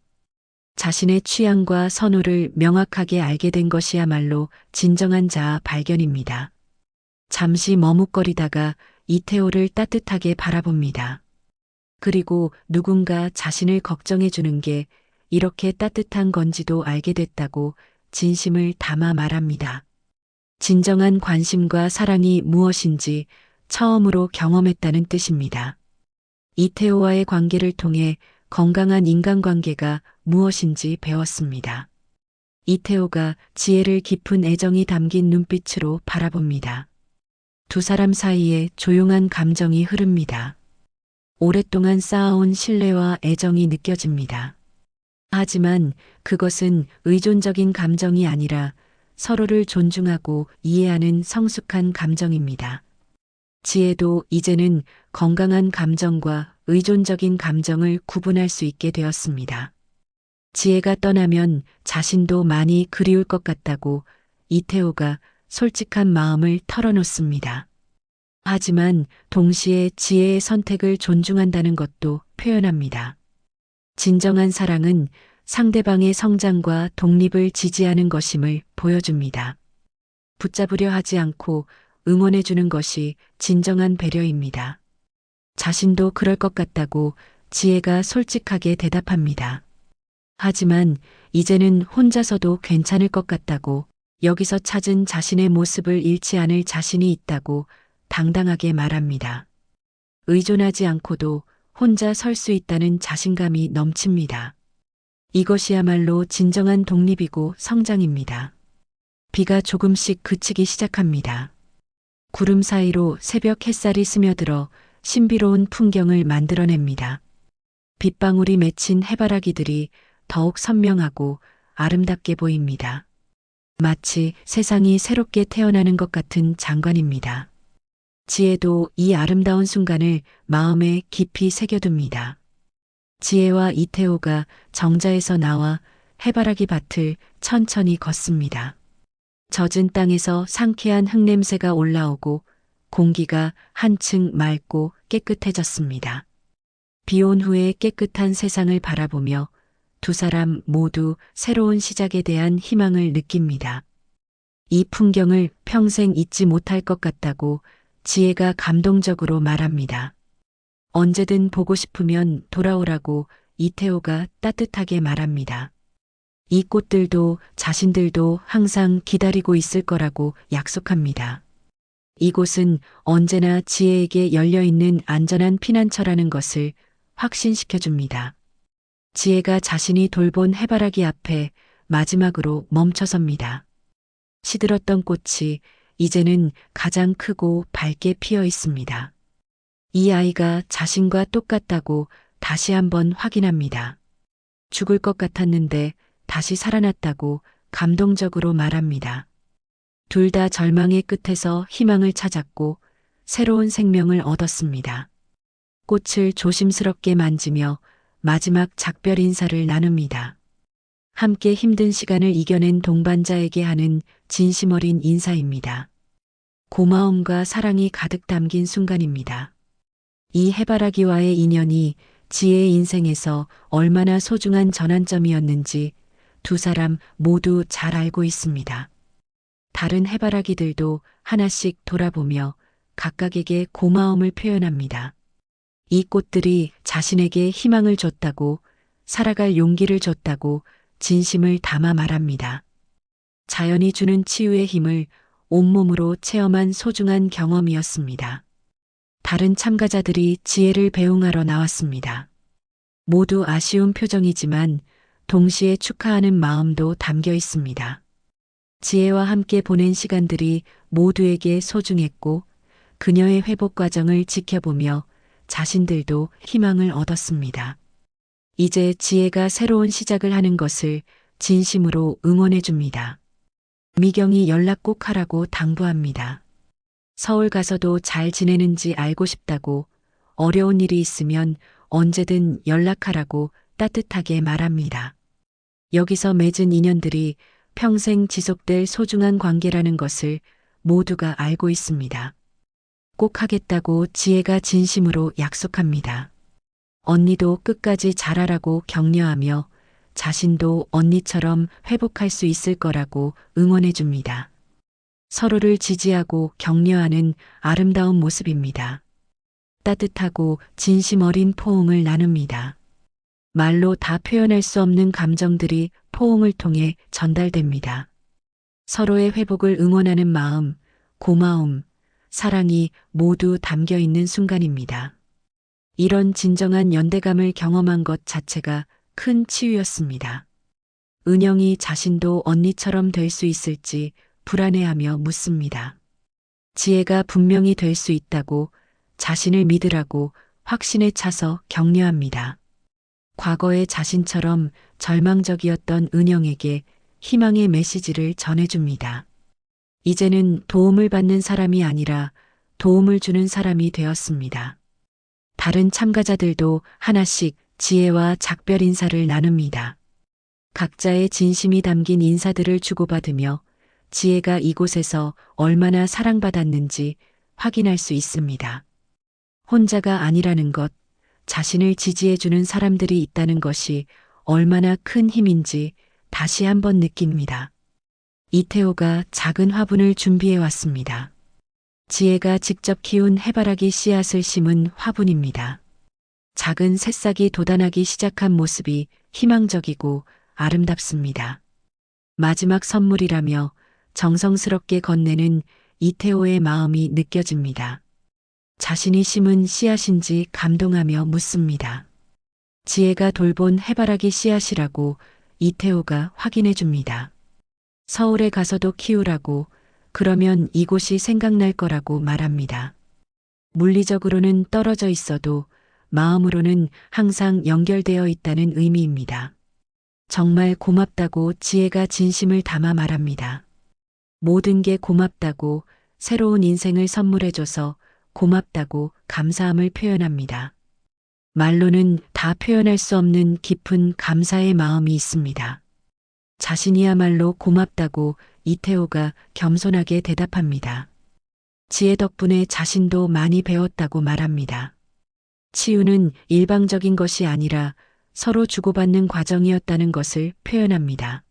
자신의 취향과 선호를 명확하게 알게 된 것이야말로 진정한 자아 발견입니다. 잠시 머뭇거리다가 이태호를 따뜻하게 바라봅니다. 그리고 누군가 자신을 걱정해 주는 게 이렇게 따뜻한 건지도 알게 됐다고 진심을 담아 말합니다. 진정한 관심과 사랑이 무엇인지 처음으로 경험했다는 뜻입니다. 이태호와의 관계를 통해 건강한 인간관계가 무엇인지 배웠습니다. 이태호가 지혜를 깊은 애정이 담긴 눈빛으로 바라봅니다. 두 사람 사이에 조용한 감정이 흐릅니다. 오랫동안 쌓아온 신뢰와 애정이 느껴집니다. 하지만 그것은 의존적인 감정이 아니라 서로를 존중하고 이해하는 성숙한 감정입니다. 지혜도 이제는 건강한 감정과 의존적인 감정을 구분할 수 있게 되었습니다. 지혜가 떠나면 자신도 많이 그리울 것 같다고 이태호가 솔직한 마음을 털어놓습니다. 하지만 동시에 지혜의 선택을 존중한다는 것도 표현합니다. 진정한 사랑은 상대방의 성장과 독립을 지지하는 것임을 보여줍니다. 붙잡으려 하지 않고 응원해주는 것이 진정한 배려입니다. 자신도 그럴 것 같다고 지혜가 솔직하게 대답합니다. 하지만 이제는 혼자서도 괜찮을 것 같다고, 여기서 찾은 자신의 모습을 잃지 않을 자신이 있다고 당당하게 말합니다. 의존하지 않고도 혼자 설 수 있다는 자신감이 넘칩니다. 이것이야말로 진정한 독립이고 성장입니다. 비가 조금씩 그치기 시작합니다. 구름 사이로 새벽 햇살이 스며들어 신비로운 풍경을 만들어냅니다. 빗방울이 맺힌 해바라기들이 더욱 선명하고 아름답게 보입니다. 마치 세상이 새롭게 태어나는 것 같은 장관입니다. 지혜도 이 아름다운 순간을 마음에 깊이 새겨둡니다. 지혜와 이태호가 정자에서 나와 해바라기 밭을 천천히 걷습니다. 젖은 땅에서 상쾌한 흙냄새가 올라오고 공기가 한층 맑고 깨끗해졌습니다. 비온 후에 깨끗한 세상을 바라보며 두 사람 모두 새로운 시작에 대한 희망을 느낍니다. 이 풍경을 평생 잊지 못할 것 같다고 지혜가 감동적으로 말합니다. 언제든 보고 싶으면 돌아오라고 이태호가 따뜻하게 말합니다. 이 꽃들도 자신들도 항상 기다리고 있을 거라고 약속합니다. 이곳은 언제나 지혜에게 열려있는 안전한 피난처라는 것을 확신시켜줍니다. 지혜가 자신이 돌본 해바라기 앞에 마지막으로 멈춰섭니다. 시들었던 꽃이 이제는 가장 크고 밝게 피어 있습니다. 이 아이가 자신과 똑같다고 다시 한번 확인합니다. 죽을 것 같았는데 다시 살아났다고 감동적으로 말합니다. 둘 다 절망의 끝에서 희망을 찾았고 새로운 생명을 얻었습니다. 꽃을 조심스럽게 만지며 마지막 작별 인사를 나눕니다. 함께 힘든 시간을 이겨낸 동반자에게 하는 진심 어린 인사입니다. 고마움과 사랑이 가득 담긴 순간입니다. 이 해바라기와의 인연이 지혜의 인생에서 얼마나 소중한 전환점이었는지 두 사람 모두 잘 알고 있습니다. 다른 해바라기들도 하나씩 돌아보며 각각에게 고마움을 표현합니다. 이 꽃들이 자신에게 희망을 줬다고, 살아갈 용기를 줬다고 진심을 담아 말합니다. 자연이 주는 치유의 힘을 온몸으로 체험한 소중한 경험이었습니다. 다른 참가자들이 지혜를 배웅하러 나왔습니다. 모두 아쉬운 표정이지만 동시에 축하하는 마음도 담겨 있습니다. 지혜와 함께 보낸 시간들이 모두에게 소중했고 그녀의 회복 과정을 지켜보며 자신들도 희망을 얻었습니다. 이제 지혜가 새로운 시작을 하는 것을 진심으로 응원해 줍니다. 미경이 연락 꼭 하라고 당부합니다. 서울 가서도 잘 지내는지 알고 싶다고, 어려운 일이 있으면 언제든 연락하라고 따뜻하게 말합니다. 여기서 맺은 인연들이 평생 지속될 소중한 관계라는 것을 모두가 알고 있습니다. 꼭 하겠다고 지혜가 진심으로 약속합니다. 언니도 끝까지 잘하라고 격려하며 자신도 언니처럼 회복할 수 있을 거라고 응원해 줍니다. 서로를 지지하고 격려하는 아름다운 모습입니다. 따뜻하고 진심 어린 포옹을 나눕니다. 말로 다 표현할 수 없는 감정들이 포옹을 통해 전달됩니다. 서로의 회복을 응원하는 마음, 고마움, 사랑이 모두 담겨 있는 순간입니다. 이런 진정한 연대감을 경험한 것 자체가 큰 치유였습니다. 은영이 자신도 언니처럼 될 수 있을지 불안해하며 묻습니다. 지혜가 분명히 될 수 있다고, 자신을 믿으라고 확신에 차서 격려합니다. 과거의 자신처럼 절망적이었던 은영에게 희망의 메시지를 전해줍니다. 이제는 도움을 받는 사람이 아니라 도움을 주는 사람이 되었습니다. 다른 참가자들도 하나씩 지혜와 작별 인사를 나눕니다. 각자의 진심이 담긴 인사들을 주고받으며 지혜가 이곳에서 얼마나 사랑받았는지 확인할 수 있습니다. 혼자가 아니라는 것, 자신을 지지해주는 사람들이 있다는 것이 얼마나 큰 힘인지 다시 한번 느낍니다. 이태호가 작은 화분을 준비해 왔습니다. 지혜가 직접 키운 해바라기 씨앗을 심은 화분입니다. 작은 새싹이 돋아나기 시작한 모습이 희망적이고 아름답습니다. 마지막 선물이라며 정성스럽게 건네는 이태호의 마음이 느껴집니다. 자신이 심은 씨앗인지 감동하며 묻습니다. 지혜가 돌본 해바라기 씨앗이라고 이태호가 확인해 줍니다. 서울에 가서도 키우라고, 그러면 이곳이 생각날 거라고 말합니다. 물리적으로는 떨어져 있어도 마음으로는 항상 연결되어 있다는 의미입니다. 정말 고맙다고 지혜가 진심을 담아 말합니다. 모든 게 고맙다고, 새로운 인생을 선물해줘서 고맙다고 감사함을 표현합니다. 말로는 다 표현할 수 없는 깊은 감사의 마음이 있습니다. 자신이야말로 고맙다고 이태호가 겸손하게 대답합니다. 지혜 덕분에 자신도 많이 배웠다고 말합니다. 치유는 일방적인 것이 아니라 서로 주고받는 과정이었다는 것을 표현합니다.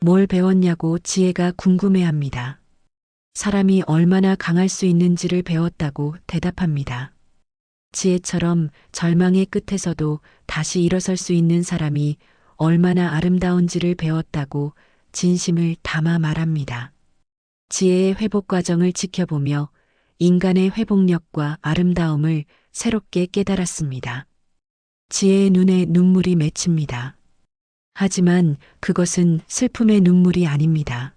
뭘 배웠냐고 지혜가 궁금해합니다. 사람이 얼마나 강할 수 있는지를 배웠다고 대답합니다. 지혜처럼 절망의 끝에서도 다시 일어설 수 있는 사람이 얼마나 아름다운지를 배웠다고 진심을 담아 말합니다. 지혜의 회복 과정을 지켜보며 인간의 회복력과 아름다움을 새롭게 깨달았습니다. 지혜의 눈에 눈물이 맺힙니다. 하지만 그것은 슬픔의 눈물이 아닙니다.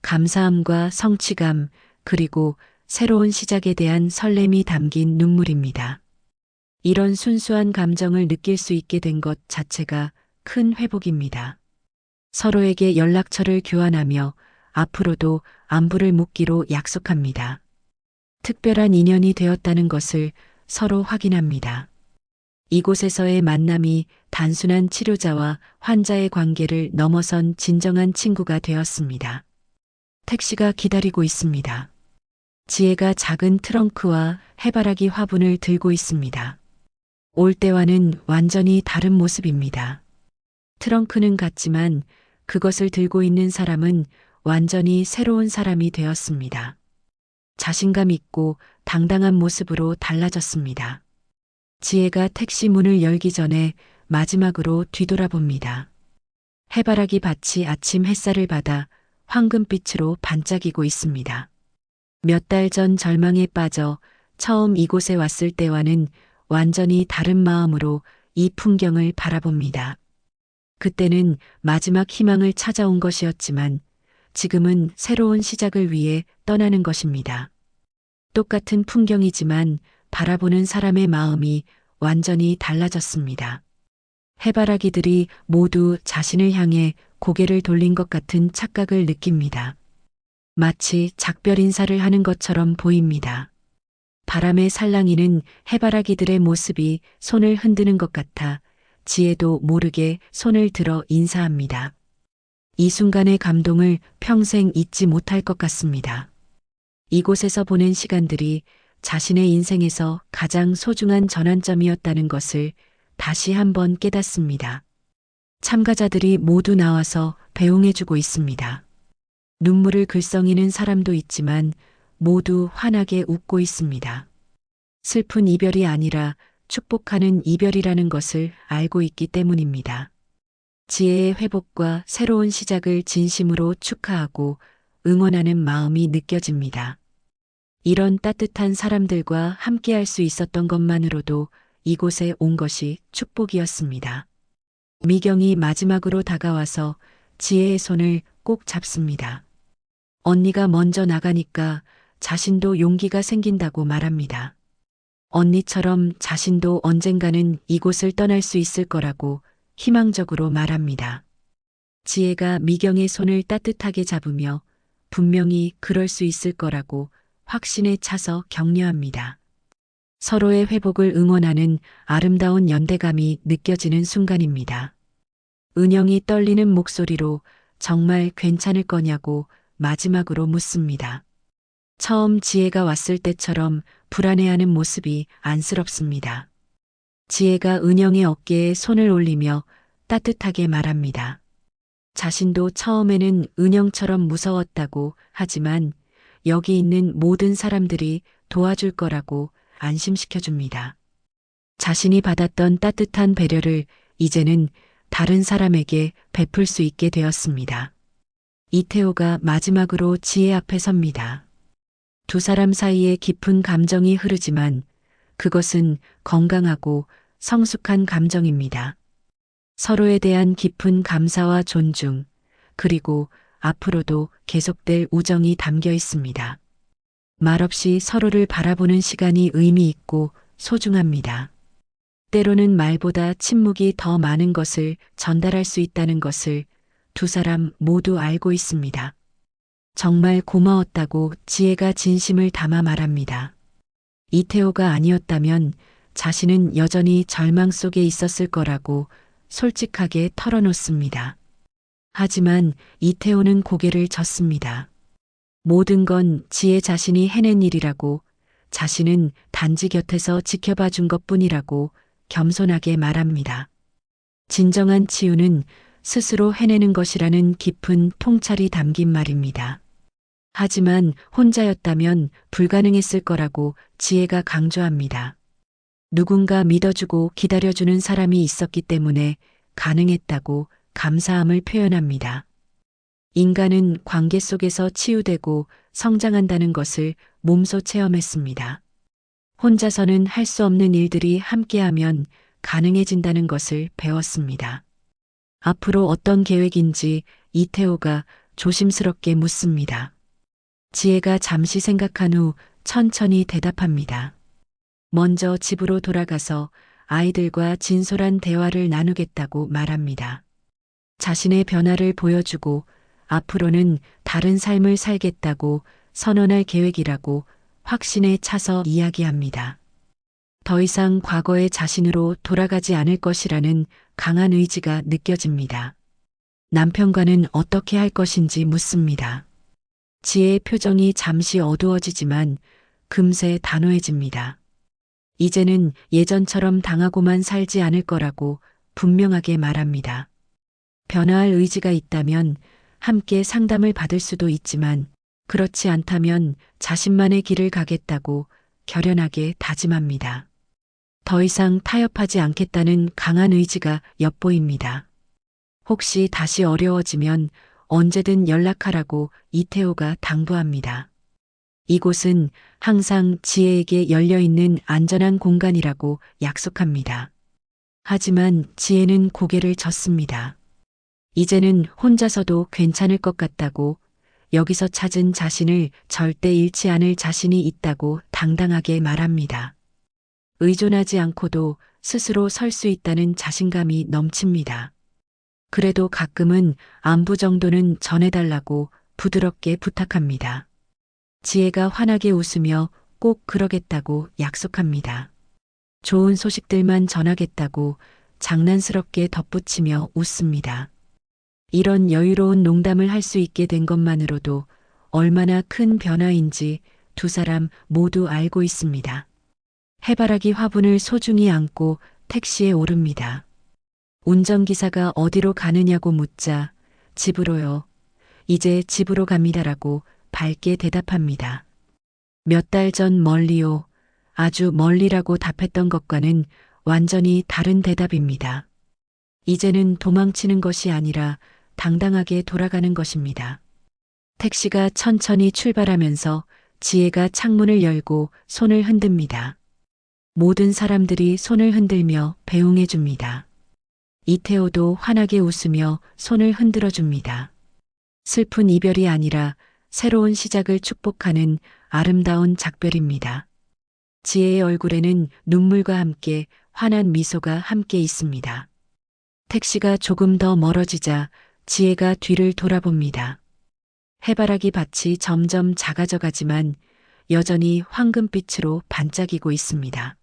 감사함과 성취감, 그리고 새로운 시작에 대한 설렘이 담긴 눈물입니다. 이런 순수한 감정을 느낄 수 있게 된 것 자체가 큰 회복입니다. 서로에게 연락처를 교환하며 앞으로도 안부를 묻기로 약속합니다. 특별한 인연이 되었다는 것을 서로 확인합니다. 이곳에서의 만남이 단순한 치료자와 환자의 관계를 넘어선 진정한 친구가 되었습니다. 택시가 기다리고 있습니다. 지혜가 작은 트렁크와 해바라기 화분을 들고 있습니다. 올 때와는 완전히 다른 모습입니다. 트렁크는 같지만 그것을 들고 있는 사람은 완전히 새로운 사람이 되었습니다. 자신감 있고 당당한 모습으로 달라졌습니다. 지혜가 택시 문을 열기 전에 마지막으로 뒤돌아봅니다. 해바라기 밭이 아침 햇살을 받아 황금빛으로 반짝이고 있습니다. 몇 달 전 절망에 빠져 처음 이곳에 왔을 때와는 완전히 다른 마음으로 이 풍경을 바라봅니다. 그때는 마지막 희망을 찾아온 것이었지만 지금은 새로운 시작을 위해 떠나는 것입니다. 똑같은 풍경이지만 바라보는 사람의 마음이 완전히 달라졌습니다. 해바라기들이 모두 자신을 향해 고개를 돌린 것 같은 착각을 느낍니다. 마치 작별 인사를 하는 것처럼 보입니다. 바람에 살랑이는 해바라기들의 모습이 손을 흔드는 것 같아 지혜도 모르게 손을 들어 인사합니다. 이 순간의 감동을 평생 잊지 못할 것 같습니다. 이곳에서 보낸 시간들이 자신의 인생에서 가장 소중한 전환점이었다는 것을 다시 한번 깨닫습니다. 참가자들이 모두 나와서 배웅해주고 있습니다. 눈물을 글썽이는 사람도 있지만 모두 환하게 웃고 있습니다. 슬픈 이별이 아니라 축복하는 이별이라는 것을 알고 있기 때문입니다. 지혜의 회복과 새로운 시작을 진심으로 축하하고 응원하는 마음이 느껴집니다. 이런 따뜻한 사람들과 함께할 수 있었던 것만으로도 이곳에 온 것이 축복이었습니다. 미경이 마지막으로 다가와서 지혜의 손을 꼭 잡습니다. 언니가 먼저 나가니까 자신도 용기가 생긴다고 말합니다. 언니처럼 자신도 언젠가는 이곳을 떠날 수 있을 거라고 희망적으로 말합니다. 지혜가 미경의 손을 따뜻하게 잡으며 분명히 그럴 수 있을 거라고 확신에 차서 격려합니다. 서로의 회복을 응원하는 아름다운 연대감이 느껴지는 순간입니다. 은영이 떨리는 목소리로 정말 괜찮을 거냐고 마지막으로 묻습니다. 처음 지혜가 왔을 때처럼 불안해하는 모습이 안쓰럽습니다. 지혜가 은영의 어깨에 손을 올리며 따뜻하게 말합니다. 자신도 처음에는 은영처럼 무서웠다고 하지만 여기 있는 모든 사람들이 도와줄 거라고 안심시켜줍니다. 자신이 받았던 따뜻한 배려를 이제는 다른 사람에게 베풀 수 있게 되었습니다. 이태호가 마지막으로 지혜 앞에 섭니다. 두 사람 사이에 깊은 감정이 흐르지만 그것은 건강하고 성숙한 감정입니다. 서로에 대한 깊은 감사와 존중, 그리고 앞으로도 계속될 우정이 담겨 있습니다. 말없이 서로를 바라보는 시간이 의미 있고 소중합니다. 때로는 말보다 침묵이 더 많은 것을 전달할 수 있다는 것을 두 사람 모두 알고 있습니다. 정말 고마웠다고 지혜가 진심을 담아 말합니다. 이태호가 아니었다면 자신은 여전히 절망 속에 있었을 거라고 솔직하게 털어놓습니다. 하지만 이태호는 고개를 젓습니다. 모든 건 지혜 자신이 해낸 일이라고, 자신은 단지 곁에서 지켜봐 준 것뿐이라고 겸손하게 말합니다. 진정한 치유는 스스로 해내는 것이라는 깊은 통찰이 담긴 말입니다. 하지만 혼자였다면 불가능했을 거라고 지혜가 강조합니다. 누군가 믿어주고 기다려주는 사람이 있었기 때문에 가능했다고 감사함을 표현합니다. 인간은 관계 속에서 치유되고 성장한다는 것을 몸소 체험했습니다. 혼자서는 할 수 없는 일들이 함께하면 가능해진다는 것을 배웠습니다. 앞으로 어떤 계획인지 이태호가 조심스럽게 묻습니다. 지혜가 잠시 생각한 후 천천히 대답합니다. 먼저 집으로 돌아가서 아이들과 진솔한 대화를 나누겠다고 말합니다. 자신의 변화를 보여주고 앞으로는 다른 삶을 살겠다고 선언할 계획이라고 확신에 차서 이야기합니다. 더 이상 과거의 자신으로 돌아가지 않을 것이라는 강한 의지가 느껴집니다. 남편과는 어떻게 할 것인지 묻습니다. 지혜의 표정이 잠시 어두워지지만 금세 단호해집니다. 이제는 예전처럼 당하고만 살지 않을 거라고 분명하게 말합니다. 변화할 의지가 있다면 함께 상담을 받을 수도 있지만 그렇지 않다면 자신만의 길을 가겠다고 결연하게 다짐합니다. 더 이상 타협하지 않겠다는 강한 의지가 엿보입니다. 혹시 다시 어려워지면 언제든 연락하라고 이태호가 당부합니다. 이곳은 항상 지혜에게 열려있는 안전한 공간이라고 약속합니다. 하지만 지혜는 고개를 젓습니다. 이제는 혼자서도 괜찮을 것 같다고, 여기서 찾은 자신을 절대 잃지 않을 자신이 있다고 당당하게 말합니다. 의존하지 않고도 스스로 설 수 있다는 자신감이 넘칩니다. 그래도 가끔은 안부 정도는 전해달라고 부드럽게 부탁합니다. 지혜가 환하게 웃으며 꼭 그러겠다고 약속합니다. 좋은 소식들만 전하겠다고 장난스럽게 덧붙이며 웃습니다. 이런 여유로운 농담을 할 수 있게 된 것만으로도 얼마나 큰 변화인지 두 사람 모두 알고 있습니다. 해바라기 화분을 소중히 안고 택시에 오릅니다. 운전기사가 어디로 가느냐고 묻자 집으로요. 이제 집으로 갑니다라고 밝게 대답합니다. 몇 달 전 멀리요. 아주 멀리라고 답했던 것과는 완전히 다른 대답입니다. 이제는 도망치는 것이 아니라 당당하게 돌아가는 것입니다. 택시가 천천히 출발하면서 지혜가 창문을 열고 손을 흔듭니다. 모든 사람들이 손을 흔들며 배웅해 줍니다. 이태호도 환하게 웃으며 손을 흔들어 줍니다. 슬픈 이별이 아니라 새로운 시작을 축복하는 아름다운 작별입니다. 지혜의 얼굴에는 눈물과 함께 환한 미소가 함께 있습니다. 택시가 조금 더 멀어지자 지혜가 뒤를 돌아봅니다. 해바라기 밭이 점점 작아져 가지만 여전히 황금빛으로 반짝이고 있습니다.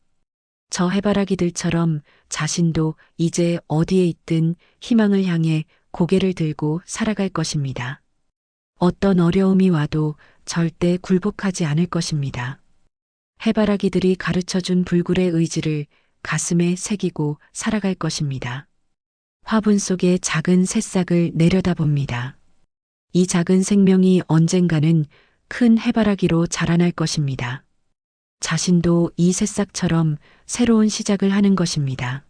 저 해바라기들처럼 자신도 이제 어디에 있든 희망을 향해 고개를 들고 살아갈 것입니다. 어떤 어려움이 와도 절대 굴복하지 않을 것입니다. 해바라기들이 가르쳐준 불굴의 의지를 가슴에 새기고 살아갈 것입니다. 화분 속에 작은 새싹을 내려다봅니다. 이 작은 생명이 언젠가는 큰 해바라기로 자라날 것입니다. 자신도 이 새싹처럼 새로운 시작을 하는 것입니다.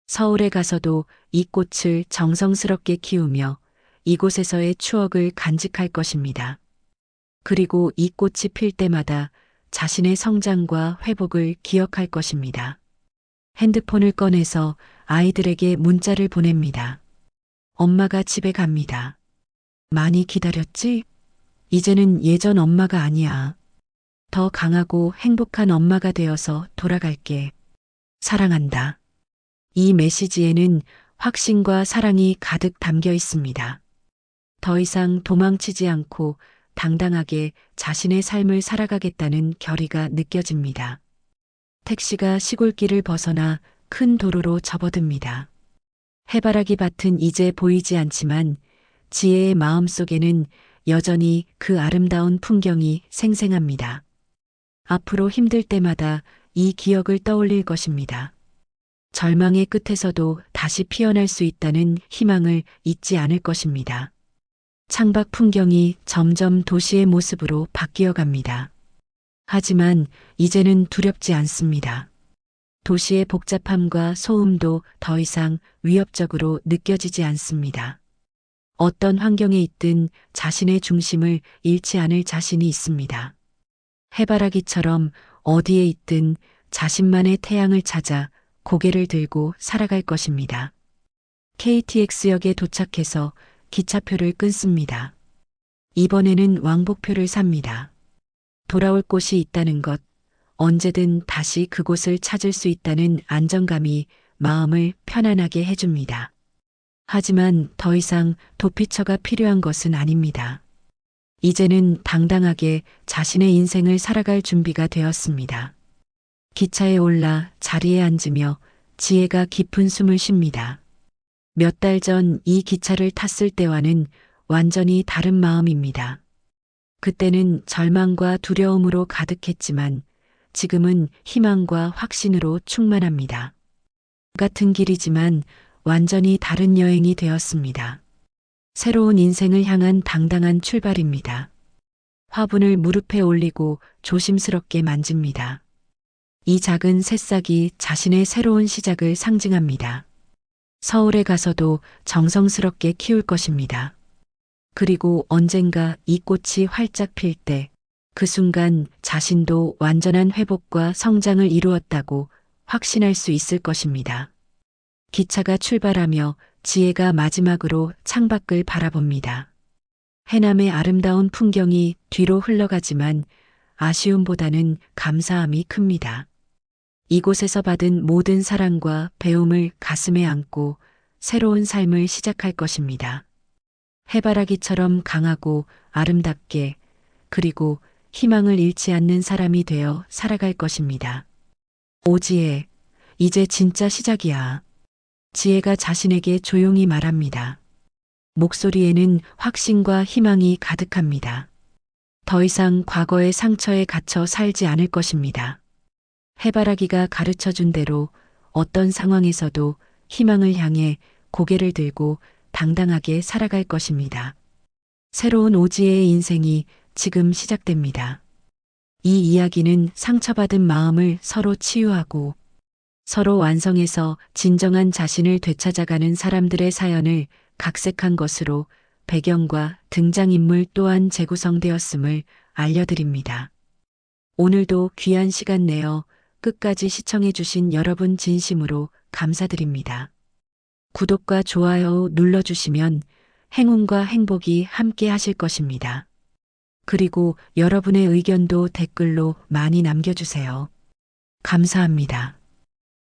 서울에 가서도 이 꽃을 정성스럽게 키우며 이곳에서의 추억을 간직할 것입니다. 그리고 이 꽃이 필 때마다 자신의 성장과 회복을 기억할 것입니다. 핸드폰을 꺼내서 아이들에게 문자를 보냅니다. 엄마가 집에 갑니다. 많이 기다렸지? 이제는 예전 엄마가 아니야. 더 강하고 행복한 엄마가 되어서 돌아갈게. 사랑한다. 이 메시지에는 확신과 사랑이 가득 담겨 있습니다. 더 이상 도망치지 않고 당당하게 자신의 삶을 살아가겠다는 결의가 느껴집니다. 택시가 시골길을 벗어나 큰 도로로 접어듭니다. 해바라기 밭은 이제 보이지 않지만 지혜의 마음속에는 여전히 그 아름다운 풍경이 생생합니다. 앞으로 힘들 때마다 이 기억을 떠올릴 것입니다. 절망의 끝에서도 다시 피어날 수 있다는 희망을 잊지 않을 것입니다. 창밖 풍경이 점점 도시의 모습으로 바뀌어 갑니다. 하지만 이제는 두렵지 않습니다. 도시의 복잡함과 소음도 더 이상 위협적으로 느껴지지 않습니다. 어떤 환경에 있든 자신의 중심을 잃지 않을 자신이 있습니다. 해바라기처럼 어디에 있든 자신만의 태양을 찾아 고개를 들고 살아갈 것입니다. KTX역에 도착해서 기차표를 끊습니다. 이번에는 왕복표를 삽니다. 돌아올 곳이 있다는 것, 언제든 다시 그곳을 찾을 수 있다는 안정감이 마음을 편안하게 해줍니다. 하지만 더 이상 도피처가 필요한 것은 아닙니다. 이제는 당당하게 자신의 인생을 살아갈 준비가 되었습니다. 기차에 올라 자리에 앉으며 지혜가 깊은 숨을 쉽니다. 몇 달 전 이 기차를 탔을 때와는 완전히 다른 마음입니다. 그때는 절망과 두려움으로 가득했지만 지금은 희망과 확신으로 충만합니다. 같은 길이지만 완전히 다른 여행이 되었습니다. 새로운 인생을 향한 당당한 출발입니다. 화분을 무릎에 올리고 조심스럽게 만집니다. 이 작은 새싹이 자신의 새로운 시작을 상징합니다. 서울에 가서도 정성스럽게 키울 것입니다. 그리고 언젠가 이 꽃이 활짝 필 때 그 순간 자신도 완전한 회복과 성장을 이루었다고 확신할 수 있을 것입니다. 기차가 출발하며 지혜가 마지막으로 창밖을 바라봅니다. 해남의 아름다운 풍경이 뒤로 흘러가지만 아쉬움보다는 감사함이 큽니다. 이곳에서 받은 모든 사랑과 배움을 가슴에 안고 새로운 삶을 시작할 것입니다. 해바라기처럼 강하고 아름답게 그리고 희망을 잃지 않는 사람이 되어 살아갈 것입니다. 오지혜, 이제 진짜 시작이야. 지혜가 자신에게 조용히 말합니다. 목소리에는 확신과 희망이 가득합니다. 더 이상 과거의 상처에 갇혀 살지 않을 것입니다. 해바라기가 가르쳐준 대로 어떤 상황에서도 희망을 향해 고개를 들고 당당하게 살아갈 것입니다. 새로운 오지혜의 인생이 지금 시작됩니다. 이 이야기는 상처받은 마음을 서로 치유하고 서로 완성해서 진정한 자신을 되찾아가는 사람들의 사연을 각색한 것으로 배경과 등장인물 또한 재구성되었음을 알려드립니다. 오늘도 귀한 시간 내어 끝까지 시청해주신 여러분 진심으로 감사드립니다. 구독과 좋아요 눌러주시면 행운과 행복이 함께 하실 것입니다. 그리고 여러분의 의견도 댓글로 많이 남겨주세요. 감사합니다.